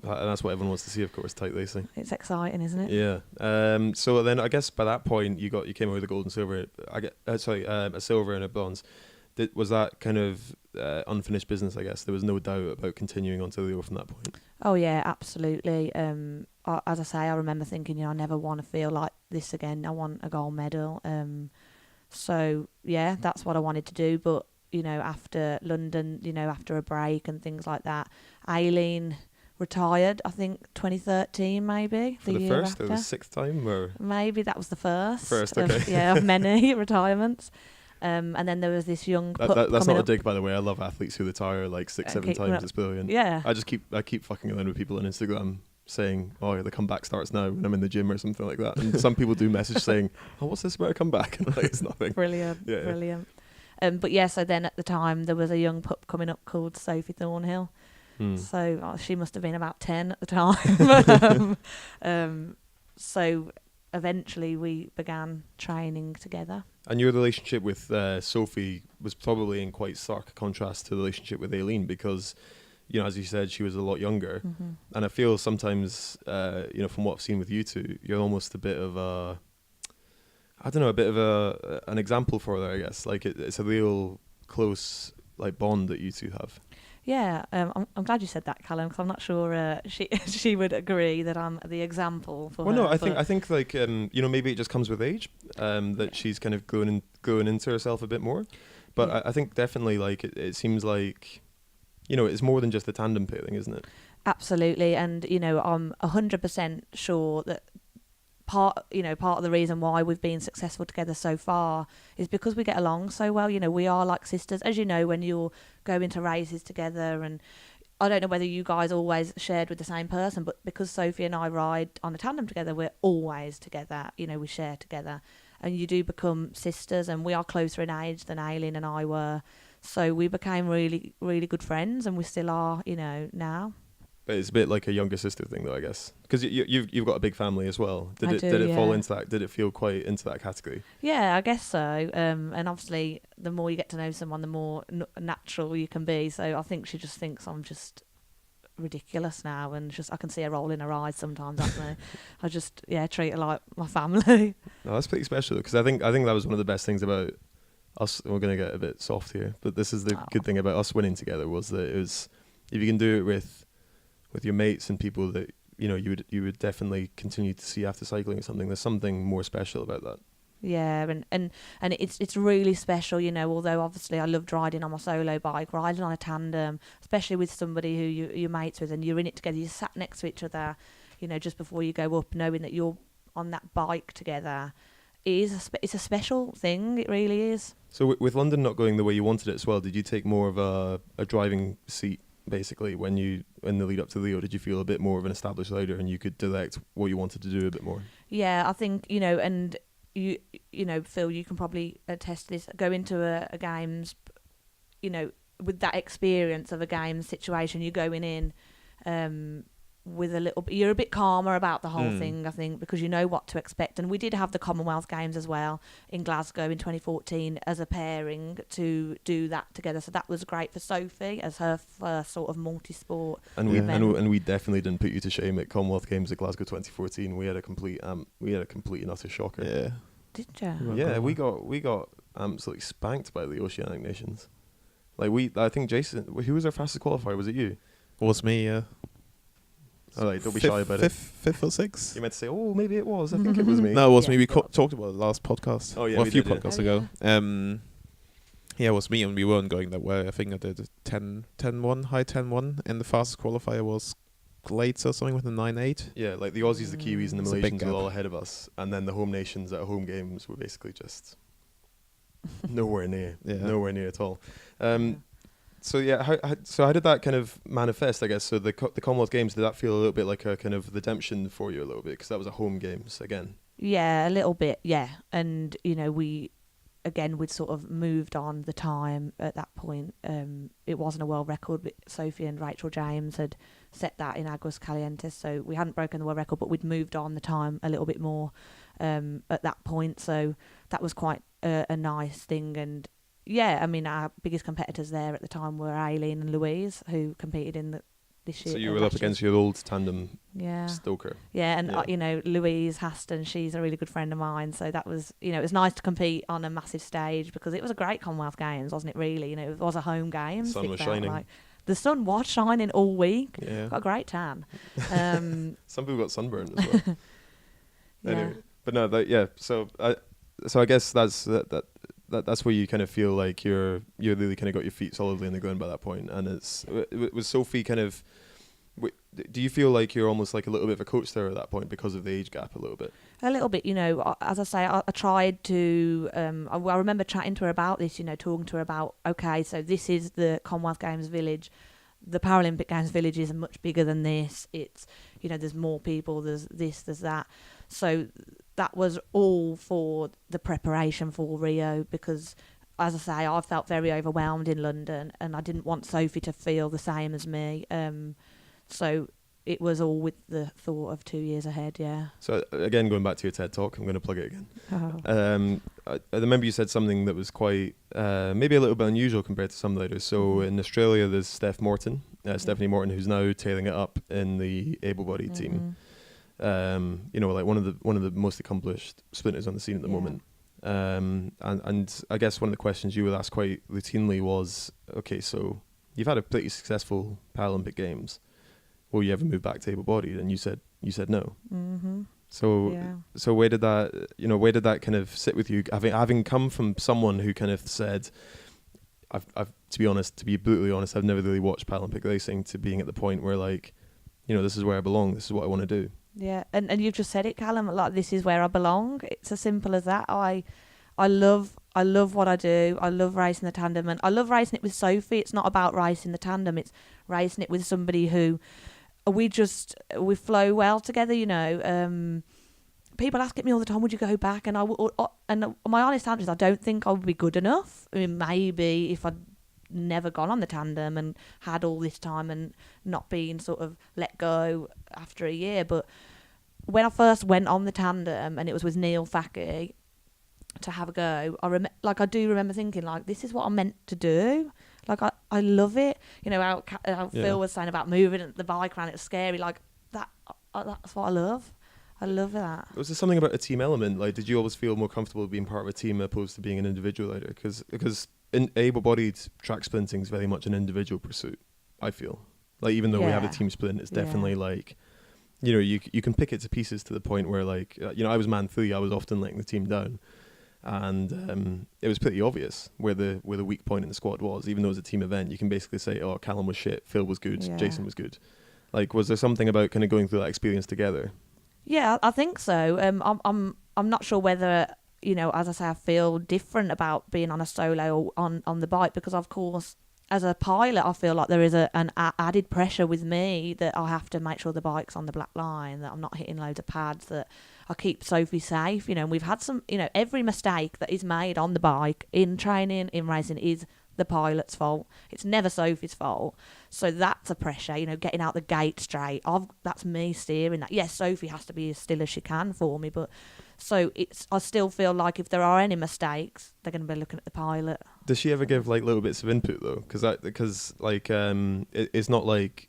And that's what everyone wants to see, of course, tight racing. It's exciting, isn't it? Yeah. So then I guess by that point you came away with a gold and silver. A silver and a bronze. was that kind of unfinished business, I guess? There was no doubt about continuing on to Leo from that point. Oh yeah, absolutely. As I say, I remember thinking, I never want to feel like this again. I want a gold medal. So yeah, that's what I wanted to do. But after London, after a break and things like that, Aileen retired. I think 2013, maybe For the year first after. or the sixth time, or Maybe that was the first. First, of, okay. of many retirements. And then there was this young pup that's coming not a up. dig, by the way. I love athletes who retire like 6-7 keep times. up. It's brilliant. Yeah. I keep fucking around with people on Instagram saying, "Oh, the comeback starts now," when I'm in the gym or something like that. And some people do message saying, "Oh, what's this about a comeback?" And like, it's nothing. Brilliant. Yeah. Brilliant. But yeah, so then at the time there was a young pup coming up called Sophie Thornhill. So she must have been about 10 at the time. So eventually we began training together. And your relationship with Sophie was probably in quite stark contrast to the relationship with Aileen, because, as you said, she was a lot younger. Mm-hmm. And I feel sometimes, from what I've seen with you two, you're almost a bit of an example for her, I guess. Like it's a real close bond that you two have. Yeah, I'm glad you said that, Callum, because I'm not sure she would agree that I'm the example for her. Well, no, I think maybe it just comes with age, that she's kind of growing into herself a bit more. But Yeah. I think definitely it seems like, it's more than just a tandem pairing, isn't it? Absolutely, and I'm 100% sure that part of the reason why we've been successful together so far is because we get along so well. We are like sisters, as when you're going to races together, and I don't know whether you guys always shared with the same person, but because Sophie and I ride on a tandem together, we're always together. We share together, and you do become sisters, and we are closer in age than Aileen and I were, so we became really, really good friends, and we still are, now. But it's a bit like a younger sister thing, though, I guess, because you've got a big family as well. Did it fall into that? Did it feel quite into that category? Yeah, I guess so. And obviously, the more you get to know someone, the more natural you can be. So I think she just thinks I'm just ridiculous now, and I can see her rolling her eyes sometimes at me. I just treat her like my family. No, that's pretty special, because I think that was one of the best things about us. We're gonna get a bit soft here, but this is the good thing about us winning together, was that it was, if you can do it with your mates and people that you would definitely continue to see after cycling or something, there's something more special about that. Yeah, and it's really special, although obviously I loved riding on my solo bike, riding on a tandem, especially with somebody who you're mates with, and you're in it together, you sat next to each other, just before you go up, knowing that you're on that bike together. It's a special thing, it really is. So with London not going the way you wanted it as well, did you take more of a driving seat, basically, in the lead up to Leo? Did you feel a bit more of an established rider and you could direct what you wanted to do a bit more? Yeah, I think, and you Phil, you can probably attest to this, go into a games, with that experience of a games situation, you're going in with you're a bit calmer about the whole thing, I think, because you know what to expect. And we did have the Commonwealth Games as well in Glasgow in 2014 as a pairing to do that together, so that was great for Sophie as her first sort of multi-sport event. And we definitely didn't put you to shame at Commonwealth Games at Glasgow 2014. We had a complete and utter shocker. Did you? Yeah, we got absolutely spanked by the Oceanic nations. I think Jason, who was our fastest qualifier? Was it you? It was me. All right, don't be shy about it. Fifth or sixth? You meant to say, oh, maybe it was. I think it was me. No, it was Yeah. me. We talked about it last podcast. Oh, yeah, well, we a few did, yeah. podcasts Oh, ago. Yeah, it was me, and we weren't going that way. I think I did a 10-1, high 10-1, and the fastest qualifier was Glates or something with a 9.8. Yeah, the Aussies, the Kiwis, and the It's a big Malaysians were gap. all ahead of us, and then the home nations at home games were basically just nowhere near, nowhere near at all. So yeah, how did that kind of manifest, I guess? So the Commonwealth Games, did that feel a little bit like a kind of redemption for you a little bit, because that was a home games again? Yeah, a little bit, yeah. And, we'd sort of moved on the time at that point. It wasn't a world record, but Sophie and Rachel James had set that in Aguas Calientes, so we hadn't broken the world record, but we'd moved on the time a little bit more at that point, so that was quite a nice thing. And yeah, I mean, our biggest competitors there at the time were Aileen and Louise, who competed in this year. So you or were up last year. against your old tandem Yeah. Stoker. Yeah, and Yeah. you know, Louise Haston, she's a really good friend of mine. So that was, you know, it was nice to compete on a massive stage because it was a great Commonwealth Games, wasn't it? Really, you know, it was a home game. Sun was shining. The sun was shining all week. Yeah. Got a great tan. Some people got sunburned as well. Yeah. Anyway, but no, So I guess that's where you kind of feel like you're really kind of got your feet solidly in the ground by that point. And was Sophie kind of. Do you feel like you're almost like a little bit of a coach there at that point because of the age gap a little bit? A little bit, you know, as I say, I tried to, I remember chatting to her about this, you know, talking to her about, okay, so this is the Commonwealth Games village. The Paralympic Games village is much bigger than this. It's, you know, there's more people, there's this, there's that. So that was all for the preparation for Rio because, as I say, I felt very overwhelmed in London and I didn't want Sophie to feel the same as me. So it was all with the thought of 2 years ahead, yeah. So again, going back to your TED Talk, I'm going to plug it again. Oh. I remember you said something that was quite, maybe a little bit unusual compared to some leaders. So in Australia, there's Stephanie Morton, who's now tailing it up in the able-bodied team. You know, like one of the most accomplished sprinters on the scene at the Yeah. moment. And I guess one of the questions you would ask quite routinely was, okay, so you've had a pretty successful Paralympic Games. Will you ever move back to able-bodied? And you said no. Mm-hmm. So Yeah. so where did that kind of sit with you? Having come from someone who kind of said, I've to be brutally honest, I've never really watched Paralympic racing, to being at the point where, like, you know, this is where I belong. This is what I want to do. Yeah, and you've just said it, Callum. Like, this is where I belong. It's as simple as that. I love what I do. I love racing the tandem, and I love racing it with Sophie. It's not about racing the tandem. It's racing it with somebody who we flow well together. You know, people ask me all the time, "Would you go back?" And and my honest answer is, I don't think I would be good enough. I mean, maybe if I'd never gone on the tandem and had all this time and not been sort of let go after a year. But when I first went on the tandem and it was with Neil Facky to have a go, I do remember thinking, like, this is what I'm meant to do. Like, I love it. You know, how Phil was saying about moving the bike around, it was scary. Like, that's what I love. I love that. Was there something about a team element? Like, did you always feel more comfortable being part of a team opposed to being an individual rider? Because in able-bodied track sprinting is very much an individual pursuit, I feel. Like, even though we have a team sprint, it's definitely like, you know, you can pick it to pieces to the point where, like, you know, I was man 3, I was often letting the team down. And it was pretty obvious where the weak point in the squad was. Even though it was a team event, you can basically say, oh, Callum was shit, Phil was good, Jason was good. Like, was there something about kind of going through that experience together? Yeah, I think so. I'm not sure whether, you know, as I say, I feel different about being on a solo or on the bike because, of course, as a pilot, I feel like there is an added pressure with me that I have to make sure the bike's on the black line, that I'm not hitting loads of pads, that I keep Sophie safe. You know, and we've had some, you know, every mistake that is made on the bike, in training, in racing, is the pilot's fault. It's never Sophie's fault. So that's a pressure, you know, getting out the gate straight. That's me steering that. Yes, Sophie has to be as still as she can for me, but so I still feel like if there are any mistakes, they're going to be looking at the pilot. Does she ever give like little bits of input though? Because it's not like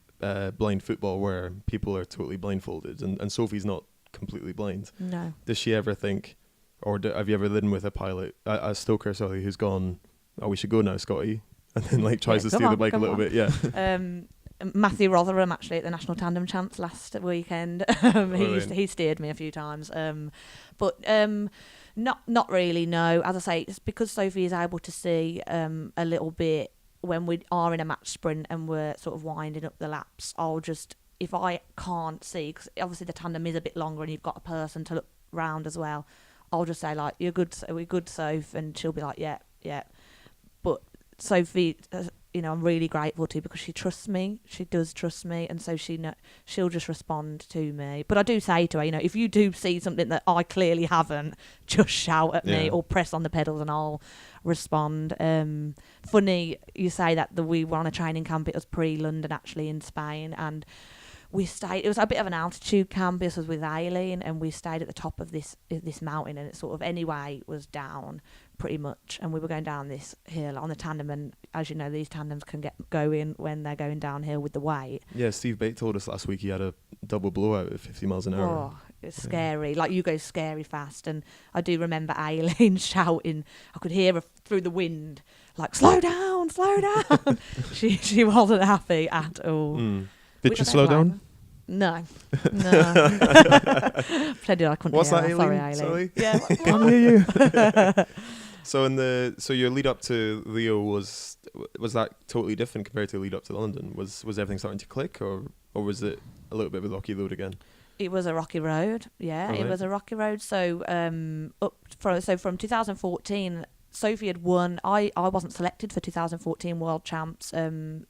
blind football where people are totally blindfolded, and Sophie's not completely blind. No. Does she ever think, or have you ever ridden with a pilot, a stoker, who's gone, oh, we should go now, Scotty, and then like tries to steer the bike a little bit? Yeah. Matthew Rotherham, actually, at the National Tandem Champs last weekend, he steered me a few times, but not really. No, as I say, it's because Sophie is able to see a little bit when we are in a match sprint and we're sort of winding up the laps. I'll just, if I can't see, because obviously the tandem is a bit longer and you've got a person to look round as well, I'll just say, like, "You're good, we're good, Soph," and she'll be like, yeah. But Sophie, you know, I'm really grateful to, because she trusts me. She does trust me, and so she'll just respond to me. But I do say to her, you know, if you do see something that I clearly haven't, just shout at me or press on the pedals, and I'll respond. Funny you say that we were on a training camp. It was pre-London, actually, in Spain, and we stayed. It was a bit of an altitude camp. This was with Aileen, and we stayed at the top of this mountain, and it sort of anyway was down pretty much. And we were going down this hill on the tandem, and as you know, these tandems can get going when they're going downhill with the weight. Yeah, Steve Bate told us last week he had a double blowout at 50 miles an hour. Oh, it's scary. Like, you go scary fast. And I do remember Aileen shouting. I could hear her through the wind, like, slow down, slow down. she wasn't happy at all. Did Which you I slow don't down? No. Pretended I couldn't What's hear that, her. Sorry, Aileen? Aileen. Sorry? Yeah. Can't hear you. So your lead up to Rio was that totally different compared to the lead up to London? Was everything starting to click, or was it a little bit of a rocky road again? It was a rocky road. Yeah, All it right. was a rocky road. So from 2014, Sophie had won. I wasn't selected for 2014 World Champs.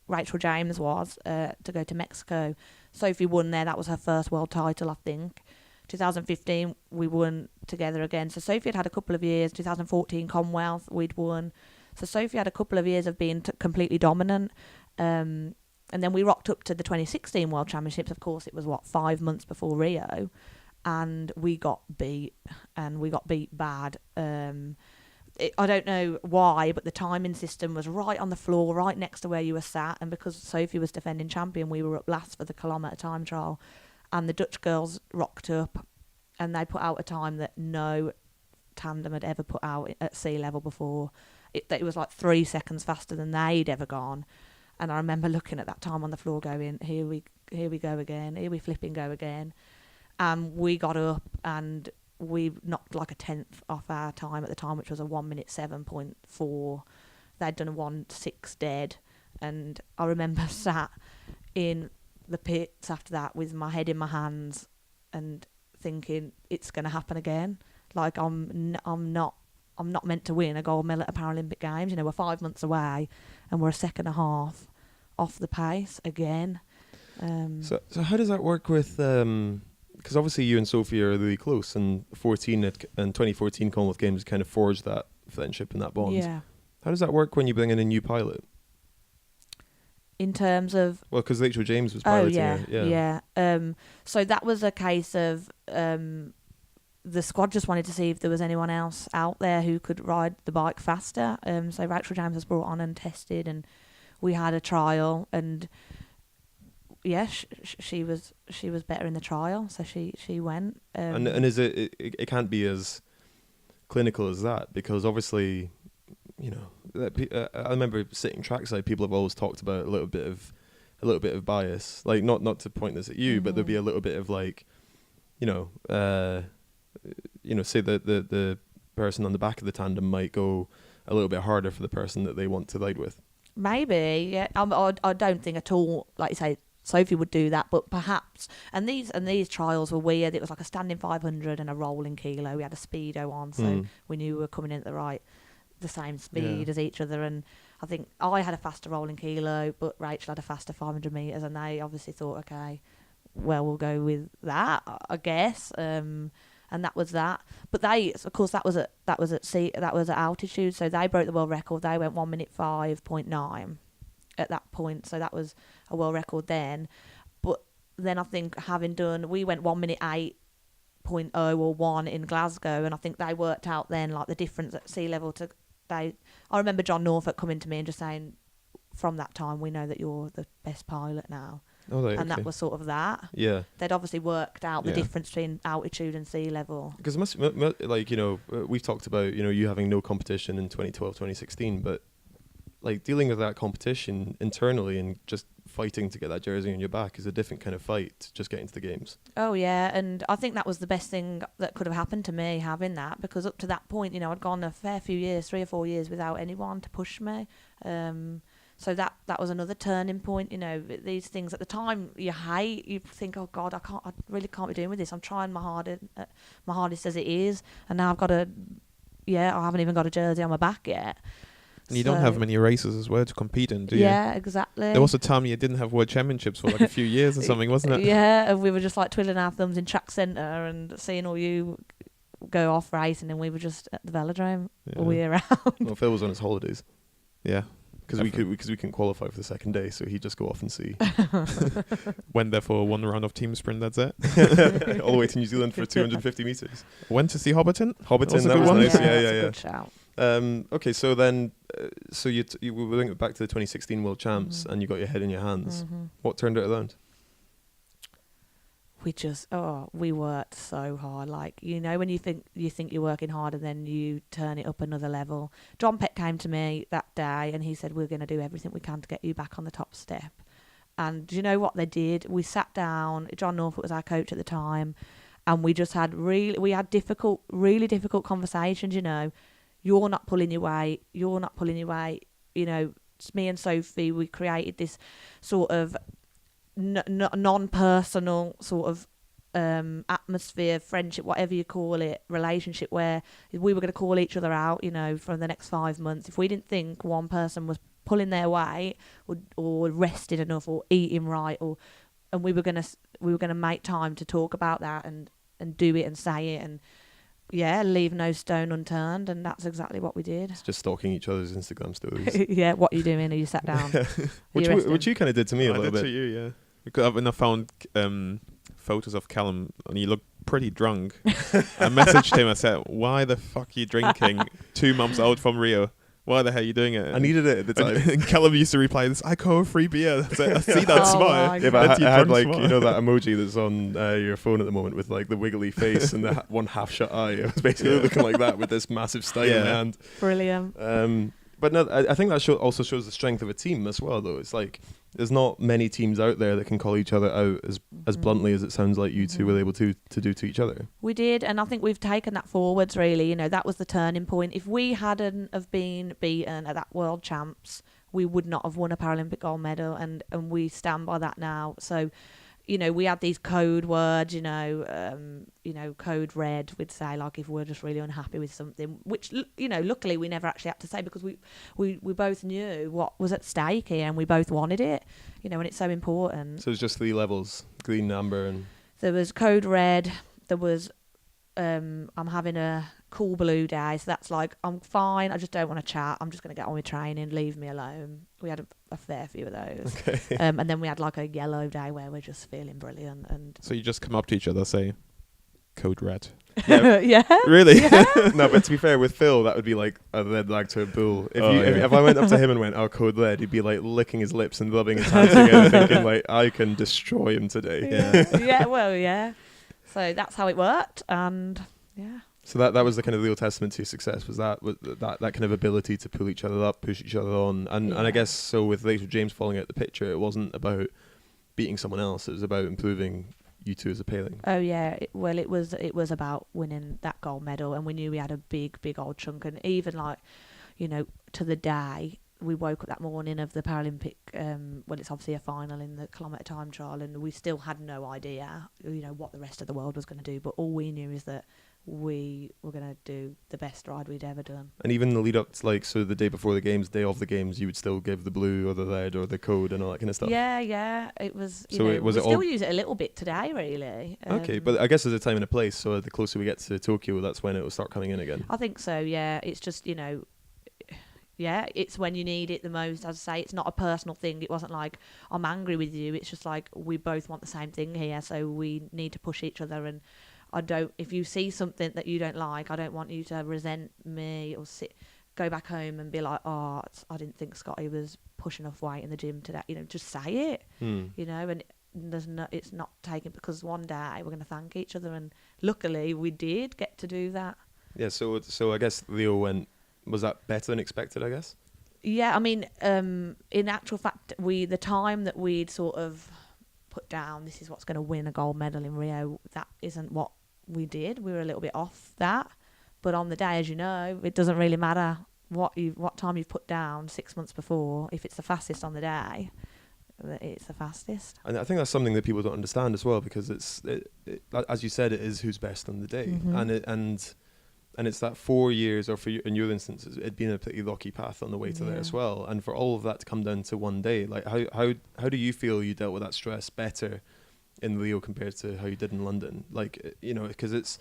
Rachel James was to go to Mexico. Sophie won there. That was her first world title, I think. 2015 we won together again. So Sophie had a couple of years. 2014 Commonwealth we'd won. So Sophie had a couple of years of being completely dominant. And then we rocked up to the 2016 World Championships. Of course, it was 5 months before Rio, and we got beat, and we got beat bad. I don't know why, but the timing system was right on the floor, right next to where you were sat. And because Sophie was defending champion, we were up last for the kilometre time trial. And the Dutch girls rocked up, and they put out a time that no tandem had ever put out at sea level before. It was like 3 seconds faster than they'd ever gone. And I remember looking at that time on the floor going, here we go again, here we flipping go again. And we got up and we knocked like a tenth off our time at the time, which was a 1 minute 7.4. They'd done a 1:06 dead. And I remember sat in the pits after that with my head in my hands and thinking, it's going to happen again. Like, I'm not meant to win a gold medal at the Paralympic Games. You know, we're 5 months away and we're a second and a half off the pace again. So how does that work with? Because obviously you and Sophie are really close, and 2014 Commonwealth Games kind of forged that friendship and that bond. Yeah. How does that work when you bring in a new pilot? In terms of... Well, because Rachel James was piloting her. Yeah. So that was a case of the squad just wanted to see if there was anyone else out there who could ride the bike faster. So Rachel James was brought on and tested, and we had a trial, and yeah, she was better in the trial, so she went. And is it can't be as clinical as that, because obviously, you know, I remember sitting trackside, people have always talked about a little bit of bias, like not to point this at you, but there'd be a little bit of like, say the person on the back of the tandem might go a little bit harder for the person that they want to ride with. Maybe, yeah. I don't think at all, like you say, Sophie would do that, but perhaps. And these trials were weird. It was like a standing 500 and a rolling kilo. We had a speedo on, so we knew we were coming in at the same speed as each other. And I think I had a faster rolling kilo, but Rachel had a faster 500 metres, and they obviously thought, okay, well, we'll go with that, I guess. And that was that. But they, of course, that was at altitude, so they broke the world record. They went 1 minute 5.9 at that point, so that was a world record then. But then I think we went 1 minute 8.0 or 1 in Glasgow, and I think they worked out then like the difference at sea level I remember John Norfolk coming to me and just saying, from that time we know that you're the best pilot now. Oh, right, and okay. that was sort of that. Yeah. They'd obviously worked out the difference between altitude and sea level. Because we've talked about, you having no competition in 2012, 2016, but like dealing with that competition internally and just fighting to get that jersey on your back is a different kind of fight to just getting to the games. Oh, yeah, and I think that was the best thing that could have happened to me, having that, because up to that point, I'd gone a fair few years, 3 or 4 years, without anyone to push me. So that was another turning point. These things at the time you hate. You think, oh God, I really can't be doing with this. I'm trying my hardest as it is, and now I haven't even got a jersey on my back yet. And you don't have many races as well to compete in, do you? Yeah, exactly. There was a time you didn't have World Championships for like a few years or something, wasn't it? Yeah, and we were just like twiddling our thumbs in track centre and seeing all you go off racing, and we were just at the velodrome all year round. Well, Phil was on his holidays. Yeah. because we couldn't qualify for the second day, so he'd just go off and see Went there for one round of team sprint. That's it. all the way to New Zealand for 250 meters. Went to see Hobbiton. Hobbiton, a that good was one. nice. that's Yeah, a yeah, good shout. Okay, so then, so you were looking back to the 2016 World Champs, Mhm. and you got your head in your hands. Mhm. What turned it around? We worked so hard. Like, you know, when you think you're working hard and then you turn it up another level. John Peck came to me that day and he said, we're going to do everything we can to get you back on the top step. And do you know what they did? We sat down, John Norfolk was our coach at the time, and we just had really difficult conversations, you know. You're not pulling your weight. You know, it's me and Sophie, we created this sort of non-personal sort of atmosphere, friendship, whatever you call it, relationship, where we were going to call each other out, you know, for the next 5 months. If we didn't think one person was pulling their weight or rested enough or eating right, and we were going to make time to talk about that and do it and say it and leave no stone unturned, and that's exactly what we did. It's just stalking each other's Instagram stories. Yeah, what are you doing? Are you sat down? which you kind of did to me a I little did bit. to you, yeah. Because when I found photos of Callum and he looked pretty drunk, I messaged him. I said, "Why the fuck are you drinking 2 months out from Rio? Why the hell are you doing it?" I needed it at the time. And Callum used to reply this, "I call a free beer." I said, "I see that Oh smile." my Yeah, but That's I your had drunk like smile. you know that emoji that's on your phone at the moment with like the wiggly face and the one half shut eye. I was basically looking like that with this massive style in my Yeah. hand. Brilliant. But no, I think that also shows the strength of a team as well. Though it's like there's not many teams out there that can call each other out as bluntly as it sounds like you two were able to do to each other. We did, and I think we've taken that forwards, really. You know, that was the turning point. If we hadn't have been beaten at that World Champs, we would not have won a Paralympic gold medal, and we stand by that now. So, you know, we had these code words, you know, code red, we'd say, like, if we're just really unhappy with something, which, you know, luckily we never actually had to say, because we both knew what was at stake here, and we both wanted it, you know, and it's so important. So it's just 3 levels: green, amber, and There was code red, there was I'm having a cool blue day, so that's like, I'm fine, I just don't want to chat, I'm just going to get on with training, leave me alone. We had a fair few of those. Okay. And then we had like a yellow day where we're just feeling brilliant. And So you just come up to each other, say, "Code red." yeah. Really? No, but to be fair, with Phil, that would be like a red lag to a bull. If I went up to him and went, "Oh, code red," he'd be like licking his lips and rubbing his hands together, thinking like, "I can destroy him today." Yeah. So that's how it worked, and yeah. So that was the kind of real testament to your success, was that kind of ability to pull each other up, push each other on, and I guess so with later James falling out the picture, it wasn't about beating someone else; it was about improving you two as a pairing. Oh yeah. It was about winning that gold medal, and we knew we had a big old chunk, and even like, you know, to the day. We woke up that morning of the Paralympic, well, it's obviously a final in the kilometre time trial, and we still had no idea, you know, what the rest of the world was going to do. But all we knew is that we were going to do the best ride we'd ever done. And even the lead up to, like, so the day before the games, day of the games, you would still give the blue or the red or the code and all that kind of stuff. Yeah, it was. So we was it still all- use it a little bit today, really. Okay, but I guess there's a time and a place. So the closer we get to Tokyo, that's when it will start coming in again. I think so. Yeah, it's just, you know. Yeah, it's when you need it the most. As I say, it's not a personal thing. It wasn't like, I'm angry with you. It's just like, we both want the same thing here, so we need to push each other. And if you see something that you don't like, I don't want you to resent me or go back home and be like, "Oh, I didn't think Scotty was pushing enough weight in the gym today." You know, just say it. You know, and it's not taken, because one day we're going to thank each other, and luckily we did get to do that. Yeah. So I guess Leo went. Was that better than expected, I guess? Yeah, I mean, in actual fact, the time that we'd sort of put down, this is what's going to win a gold medal in Rio, that isn't what we did. We were a little bit off that. But on the day, as you know, it doesn't really matter what time you've put down 6 months before. If it's the fastest on the day, it's the fastest. And I think that's something that people don't understand as well, because as you said, it is who's best on the day, and it's that 4 years, or in your instance, it'd been a pretty rocky path on the way to there as well. And for all of that to come down to one day, like how do you feel you dealt with that stress better in Rio compared to how you did in London? Like, you know, because it's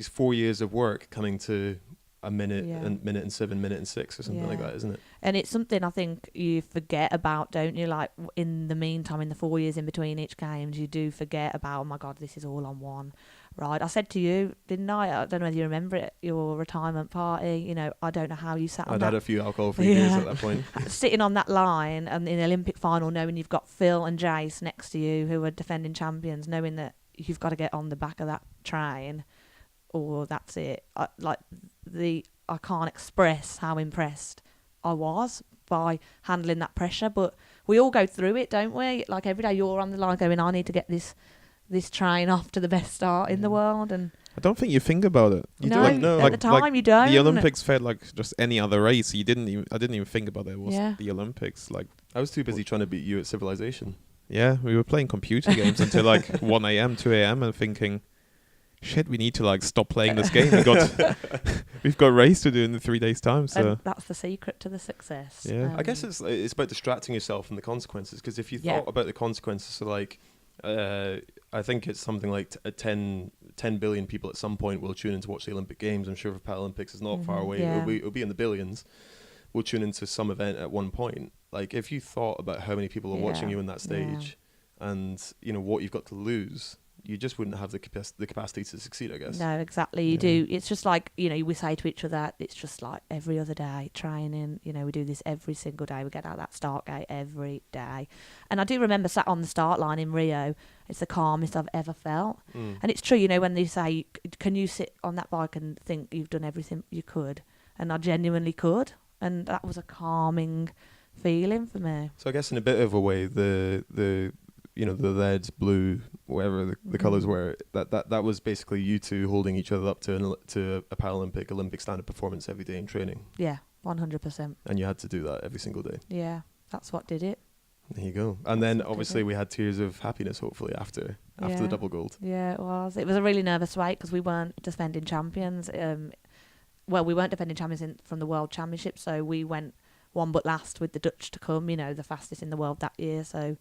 4 years of work coming to a minute Yeah. and minute and 7, minute and 6 or something like Yeah. that, isn't it? And it's something I think you forget about, don't you? Like in the meantime, in the 4 years in between each games, you do forget about, oh my God, this is all on one. Right. I said to you, didn't I? I don't know whether you remember it, your retirement party. You know, I don't know how you sat on I'd that. had a few alcohol-free beers Yeah. at that point. Sitting on that line and in the Olympic final, knowing you've got Phil and Jace next to you who are defending champions, knowing that you've got to get on the back of that train, or that's it. I can't express how impressed I was by handling that pressure. But we all go through it, don't we? Like every day you're on the line going, I need to get this train off to the best start in the world. And I don't think you think about it. You no, don't know. at the time you don't. The Olympics felt like just any other race. I didn't even think about it was Yeah. the Olympics. Like, I was too busy trying to beat you at Civilization. yeah, we were playing computer games until like 1 a.m., 2 a.m. and thinking, shit, we need to like stop playing this game. We've got race to do in 3 days' time. So And that's the secret to the success. Yeah. I guess it's about distracting yourself from the consequences, because if you Yeah. thought about the consequences, so like I think it's something like 10 billion people at some point will tune in to watch the Olympic Games. I'm sure if Paralympics is not far Mhm, away, yeah. it'll be in the billions. Will tune into some event at one point. Like if you thought about how many people are watching Yeah. you in that stage, and you know what you've got to lose, you just wouldn't have the capacity to succeed, I guess. No, exactly. You do. It's just like, you know, we say to each other, it's just like every other day training. You know, we do this every single day. We get out that start gate every day. And I do remember sat on the start line in Rio. It's the calmest I've ever felt. Mm. And it's true, you know, when they say, can you sit on that bike and think you've done everything you could? And I genuinely could. And that was a calming feeling for me. So I guess in a bit of a way, the you know, the red, blue, whatever the colours were, that was basically you two holding each other up to a Paralympic, Olympic standard performance every day in training. Yeah, 100%. And you had to do that every single day. Yeah, that's what did it. There you go. And then That's what did obviously it. we had tears of happiness, hopefully, after Yeah. the double gold. Yeah, it was. It was a really nervous wait because we weren't defending champions. Well, we weren't defending champions from the World Championship, so we went one but last with the Dutch to come, you know, the fastest in the world that year. So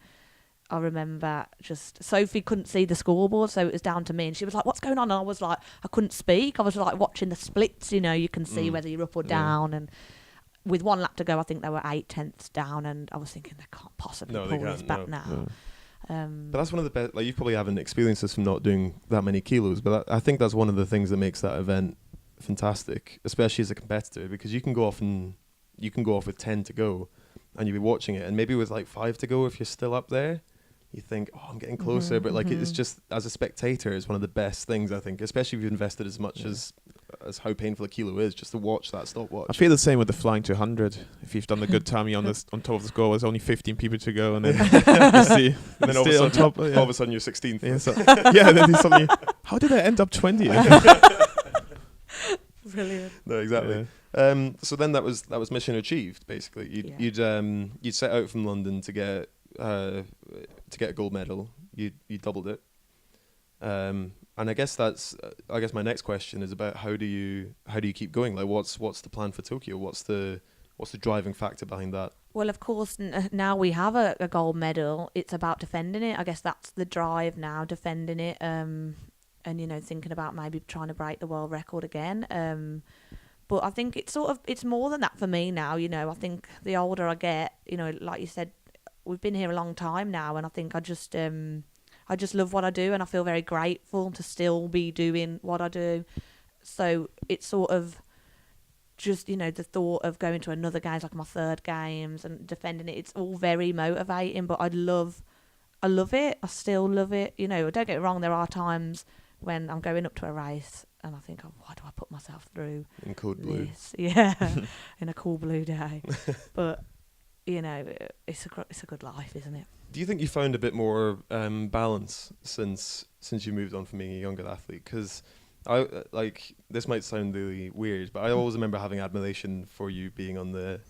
I remember just Sophie couldn't see the scoreboard, so it was down to me, and she was like, "What's going on?" And I was like, I couldn't speak. I was like watching the splits, you know, you can see whether you're up or Yeah. down. And with 1 lap to go, I think they were 8/10 down, and I was thinking they can't possibly No, they pull this can't, back no. now. But that's one of the best. Like you probably haven't experienced this from not doing that many kilos, but I think that's one of the things that makes that event fantastic, especially as a competitor, because you can go off with 10 to go, and you'll be watching it, and maybe with like 5 to go, if you're still up there, you think, oh, I'm getting closer. But like it's just, as a spectator, it's one of the best things, I think, especially if you've invested as much as how painful a kilo is, just to watch that stopwatch. I feel the same with the flying 200. If you've done a good time, you're on top of the score. There's only 15 people to go, and then you see, And then all of, a still on sudden, top. all of a sudden you're 16th. Yeah, so, yeah, then you suddenly, how did I end up 20th? Brilliant. No, exactly. Yeah. So then that was mission achieved. Basically, you'd set out from London to get a gold medal. You doubled it. And I guess my next question is about how do you keep going? Like, what's the plan for Tokyo? What's the driving factor behind that? Well, of course, now we have a gold medal. It's about defending it. I guess that's the drive now, defending it. And, you know, thinking about maybe trying to break the world record again. But I think it's more than that for me now. You know, I think the older I get, you know, like you said, we've been here a long time now, and I think I just love what I do, and I feel very grateful to still be doing what I do. So it's sort of just, you know, the thought of going to another games, like my third games, and defending it, it's all very motivating, but I love it. I still love it. You know, don't get me wrong, there are times when I'm going up to a race and I think, oh, why do I put myself through In code blue. this? Yeah, in a cool blue day. But, you know, it's a good life, isn't it? Do you think you found a bit more balance since you moved on from being a younger athlete? Because I this might sound really weird, but I always remember having admiration for you being on the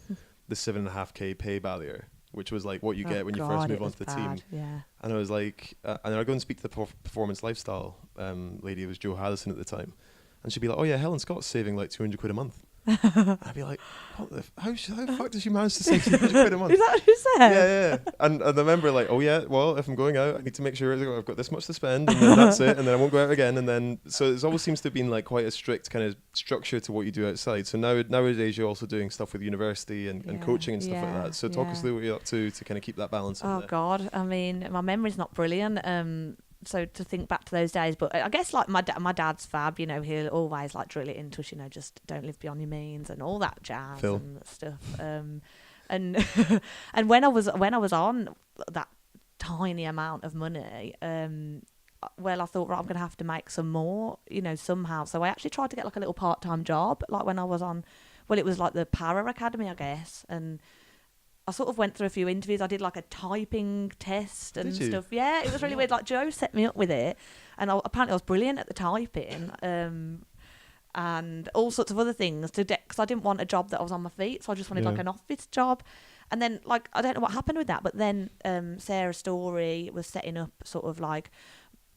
7.5K pay barrier, which was like what you get when you first move onto the team. Yeah. And I was like, and I go and speak to the performance lifestyle lady. It was Jo Harrison at the time, and she'd be like, "Oh yeah, Helen Scott's saving like 200 quid a month." I'd be like, what the how the fuck did she manage to save £200 a month? Is that what you said? Yeah. And I remember like, oh yeah, well, if I'm going out, I need to make sure I've got this much to spend, and then that's it, and then I won't go out again, and then so it always seems to have been like quite a strict kind of structure to what you do outside. So nowadays you're also doing stuff with university and coaching and stuff like that. So talk us through what you're up to kind of keep that balance. Oh God, I mean, my memory's not brilliant. So to think back to those days, but I guess like my dad's fab, you know, he'll always like drill it into us, you know, just don't live beyond your means and all that jazz Phil. and stuff. And and when I was on that tiny amount of money, well, I thought, right, I'm gonna have to make some more, you know, somehow. So I actually tried to get like a little part-time job, like when I was on, well, it was like the Para Academy, I guess, and I sort of went through a few interviews. I did like a typing test and Did you? stuff. Yeah, it was really weird. Like Joe set me up with it, and apparently I was brilliant at the typing, and all sorts of other things because I didn't want a job that I was on my feet, so I just wanted like an office job. And then like I don't know what happened with that, but then Sarah Story was setting up sort of like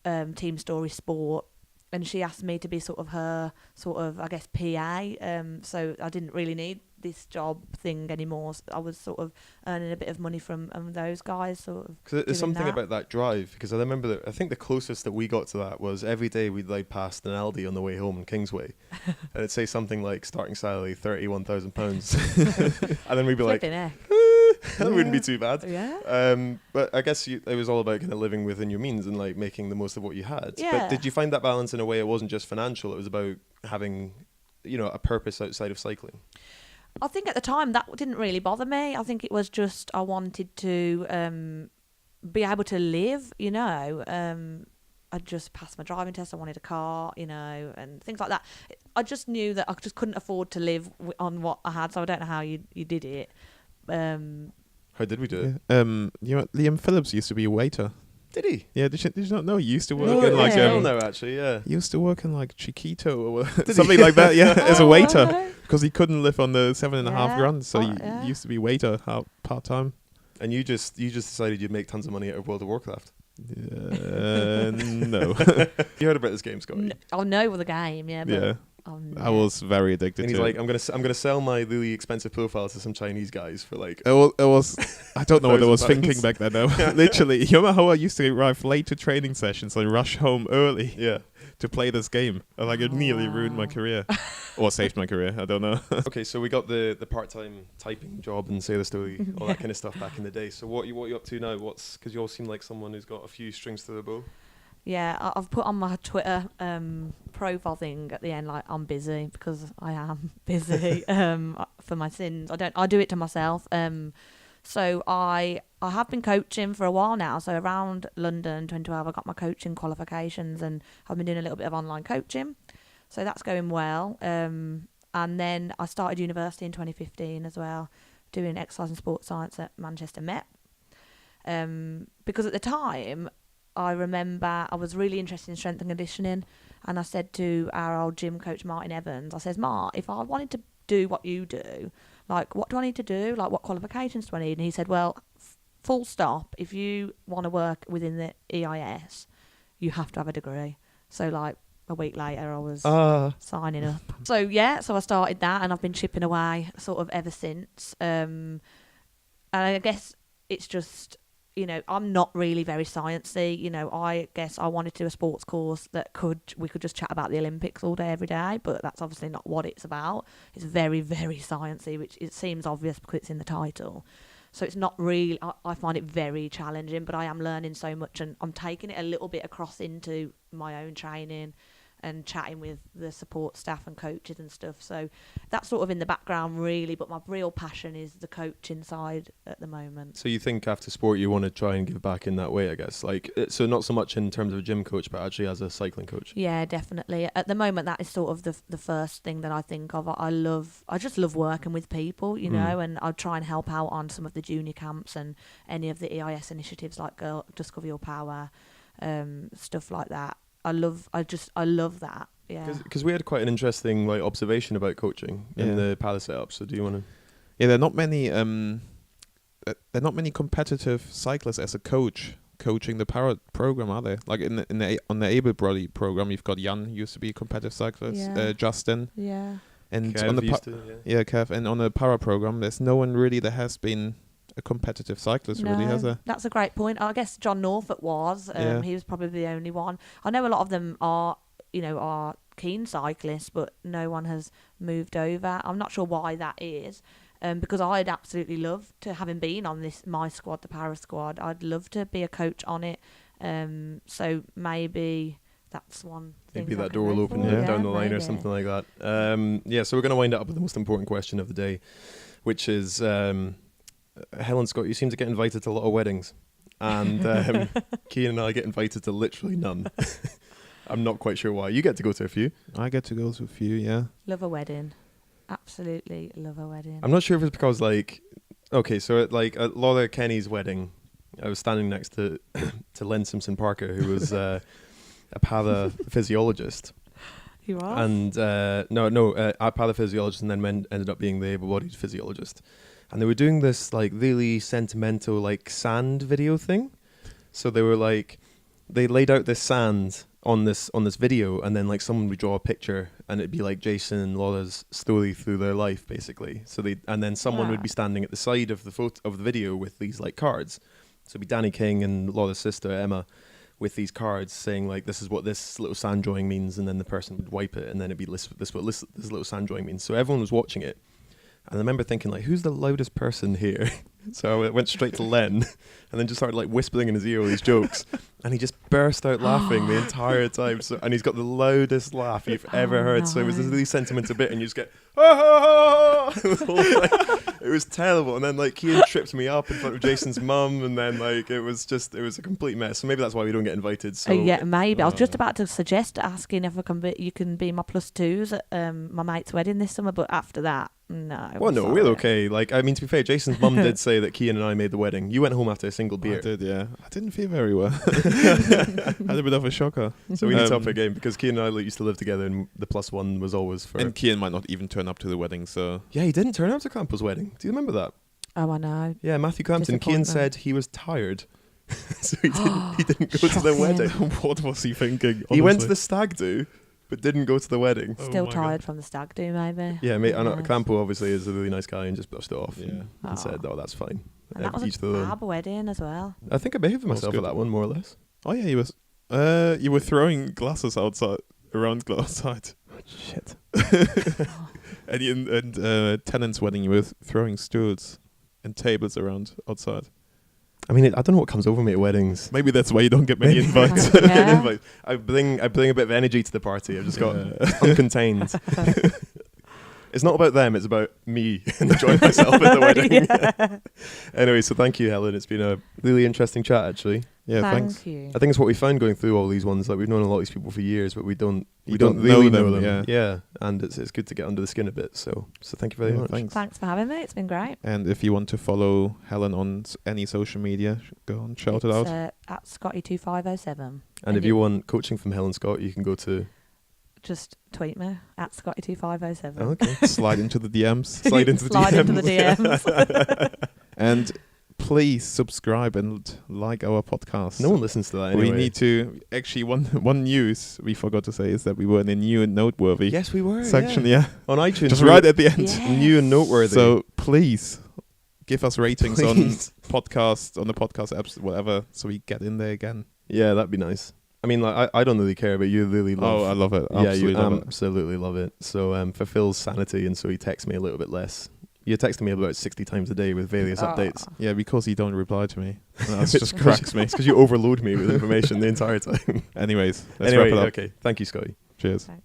Team Story Sport, and she asked me to be sort of her sort of, I guess, PA. So I didn't really need this job thing anymore. So I was sort of earning a bit of money from those guys, sort of. Because there's doing something that. about that drive. Because I remember that I think the closest that we got to that was every day we'd like past an Aldi on the way home in Kingsway, and it'd say something like starting salary £31,000, and then we'd be like, Flipping heck. that wouldn't be too bad. Yeah. But I guess it was all about kind of living within your means and like making the most of what you had. Yeah. But did you find that balance in a way? It wasn't just financial. It was about having, you know, a purpose outside of cycling. I think at the time that didn't really bother me. I think it was just I wanted to be able to live, you know. I just passed my driving test. I wanted a car, you know, and things like that. I just knew that I just couldn't afford to live on what I had, so I don't know how you did it. How did we do it? You know, Liam Phillips used to be a waiter. Did he? Yeah, did you not know? He used to work No in like way. no, actually, yeah. he used to work in like Chiquito or something like that. Yeah, as a waiter, because he couldn't live on the 7.5 Yeah. grand, so Yeah. he used to be waiter part time. And you just decided you'd make tons of money out of World of Warcraft. No. You heard about this game, Scotty? I know the game, yeah. But Yeah, I was very addicted And to he's like, it. I'm gonna sell my really expensive profile to some Chinese guys for like. It was I don't know what I was £1,000. thinking back then. Though. Literally, you remember how I used to arrive late to training sessions and rush home early Yeah. to play this game? And like it nearly ruined my Wow. career, or saved my career. I don't know. Okay, so we got the part-time typing job and Say the Story, all that kind of stuff back in the day. So what you up to now? Because you all seem like someone who's got a few strings to the bow. Yeah, I've put on my Twitter profile thing at the end, like, I'm busy, because I am busy for my sins. I do it to myself. So I have been coaching for a while now. So around London 2012, I got my coaching qualifications, and I've been doing a little bit of online coaching. So that's going well. And then I started university in 2015 as well, doing exercise and sports science at Manchester Met. Because at the time, I remember I was really interested in strength and conditioning, and I said to our old gym coach Martin Evans, I says, Mark, if I wanted to do what you do, like, what do I need to do? Like, what qualifications do I need? And he said, well, full stop, if you want to work within the EIS, you have to have a degree. So, like, a week later, I was signing up. So, yeah, so I started that, and I've been chipping away sort of ever since. And I guess it's just, you know, I'm not really very sciencey. You know, I guess I wanted to do a sports course that we could just chat about the Olympics all day, every day, but that's obviously not what it's about. It's very, very sciencey, which it seems obvious because it's in the title. So it's not really, I find it very challenging, but I am learning so much, and I'm taking it a little bit across into my own training and chatting with the support staff and coaches and stuff. So that's sort of in the background, really, but my real passion is the coaching side at the moment. So you think after sport you want to try and give back in that way, I guess? Like, so not so much in terms of a gym coach, but actually as a cycling coach. Yeah, definitely. At the moment, that is sort of the first thing that I think of. I just love working with people, you know, and I try and help out on some of the junior camps and any of the EIS initiatives like Discover Your Power, stuff like that. I love that. Yeah. Because we had quite an interesting like observation about coaching in the Palace setup. So do you want to? Yeah, there are not many competitive cyclists as a coach coaching the Para program, are there? Like on the able body program, you've got Jan, who used to be a competitive cyclist, Yeah. Justin. Yeah. And Kev on the used to, yeah. yeah, Kev, and on the para program, there's no one really that has been a competitive cyclist, really, has there? That's a great point. I guess John Norfolk was. Yeah. He was probably the only one. I know a lot of them are keen cyclists, but no one has moved over. I'm not sure why that is. Because I'd absolutely love to, having been on my squad, the para squad, I'd love to be a coach on it. So maybe that's one thing. Maybe I that can door will look open for. down the line or maybe. something like that. So we're going to wind up with the most important question of the day, which is, Helen Scott, you seem to get invited to a lot of weddings. And Cian and I get invited to literally none. I'm not quite sure why. You get to go to a few. I get to go to a few, yeah. Love a wedding. Absolutely love a wedding. I'm not sure if it's because, like, okay, so at, like, at Laura Kenny's wedding, I was standing next to Len Simpson Parker, who was a pathophysiologist. You are? And a pathophysiologist, and then ended up being the able-bodied physiologist. And they were doing this, like, really sentimental, like, sand video thing. So they were like, they laid out this sand on this video, and then, like, someone would draw a picture, and it'd be like Jason and Laura's story through their life, basically. So and then someone would be standing at the side of the photo of the video with these, like, cards. So it'd be Danny King and Laura's sister Emma with these cards saying, like, this is what this little sand drawing means, and then the person would wipe it, and then it'd be this little sand drawing means. So everyone was watching it. And I remember thinking, like, who's the loudest person here? So I went straight to Len and then just started, like, whispering in his ear all these jokes. And he just burst out laughing the entire time. And he's got the loudest laugh you've ever heard. So it was this really sentimental bit, and you just get, ah! It was terrible. And then, like, Cian tripped me up in front of Jason's mum, and then, like, it was a complete mess. So maybe that's why we don't get invited. So yeah, maybe. I was just about to suggest asking if you can be my +2s at my mate's wedding this summer, but after that, no. Well, no, sorry. we're okay. Like, I mean, to be fair, Jason's mum did say that Cian and I made the wedding. You went home after a single beer. I did, yeah. I didn't feel very well. Had a bit of a shocker. So we need to up our game, because Cian and I used to live together, and the +1 was always for... And Cian might not even turn up to the wedding, so... Yeah, he didn't turn up to Campbell's wedding. Do you remember that? Oh, I know. Yeah, Matthew Clampton. Cian Disappointment. said he was tired. So he didn't go to the Shocking. wedding. What was he thinking? He went to honestly? the stag do, but didn't go to the wedding. Oh Still my tired God. from the stag do, maybe. Yeah, mate, and Yes. Campbell obviously is a really nice guy and just brushed it off Yeah. and said, oh, that's fine. And that was Each a to their own. fab wedding as well. I think I behaved That was myself at good. that one, more or less. Oh, yeah, he was... you were throwing glasses outside, outside. Shit. And Tennant's wedding, you were throwing stools and tables around outside. I mean, I don't know what comes over me at weddings. Maybe that's why you don't get many invites. Yeah. I bring a bit of energy to the party. I've just got uncontained. It's not about them, it's about me enjoying myself at the wedding. Yeah. Anyway, so thank you, Helen. It's been a really interesting chat, actually. Yeah, Thank thanks. you. I think it's what we found going through all these ones. Like, we've known a lot of these people for years, but we don't We don't don't really know know them, them. Yeah, and it's good to get under the skin a bit. So thank you very Yeah, much. thanks. Thanks for having me. It's been great. And if you want to follow Helen on any social media, go and shout it out. At Scotty2507. And if you want coaching from Helen Scott, you can go to... Just tweet me at Scotty2507. Oh, okay. Slide into the DMs. Slide into the Slide into the DMs. DMs. And please subscribe and like our podcast. No one listens to that anyway. We need to... Actually, one news we forgot to say is that we were in a new and noteworthy Yes, we were. section, yeah. yeah. On iTunes. Just we right were at the end. Yeah. New and noteworthy. So please give us ratings Please. on the podcast apps, whatever, so we get in there again. Yeah, that'd be nice. I mean, like, I don't really care, but you really love... Oh, I love it. Yeah, Absolutely you love it. absolutely love it. So for Phil's sanity, and so he texts me a little bit less. You're texting me about 60 times a day with various updates. Yeah, because you don't reply to me. That It's just cracks me. It's because you overload me with information the entire time. Anyways, let's Anyway, wrap it up. okay. Thank you, Scotty. Cheers. Thanks.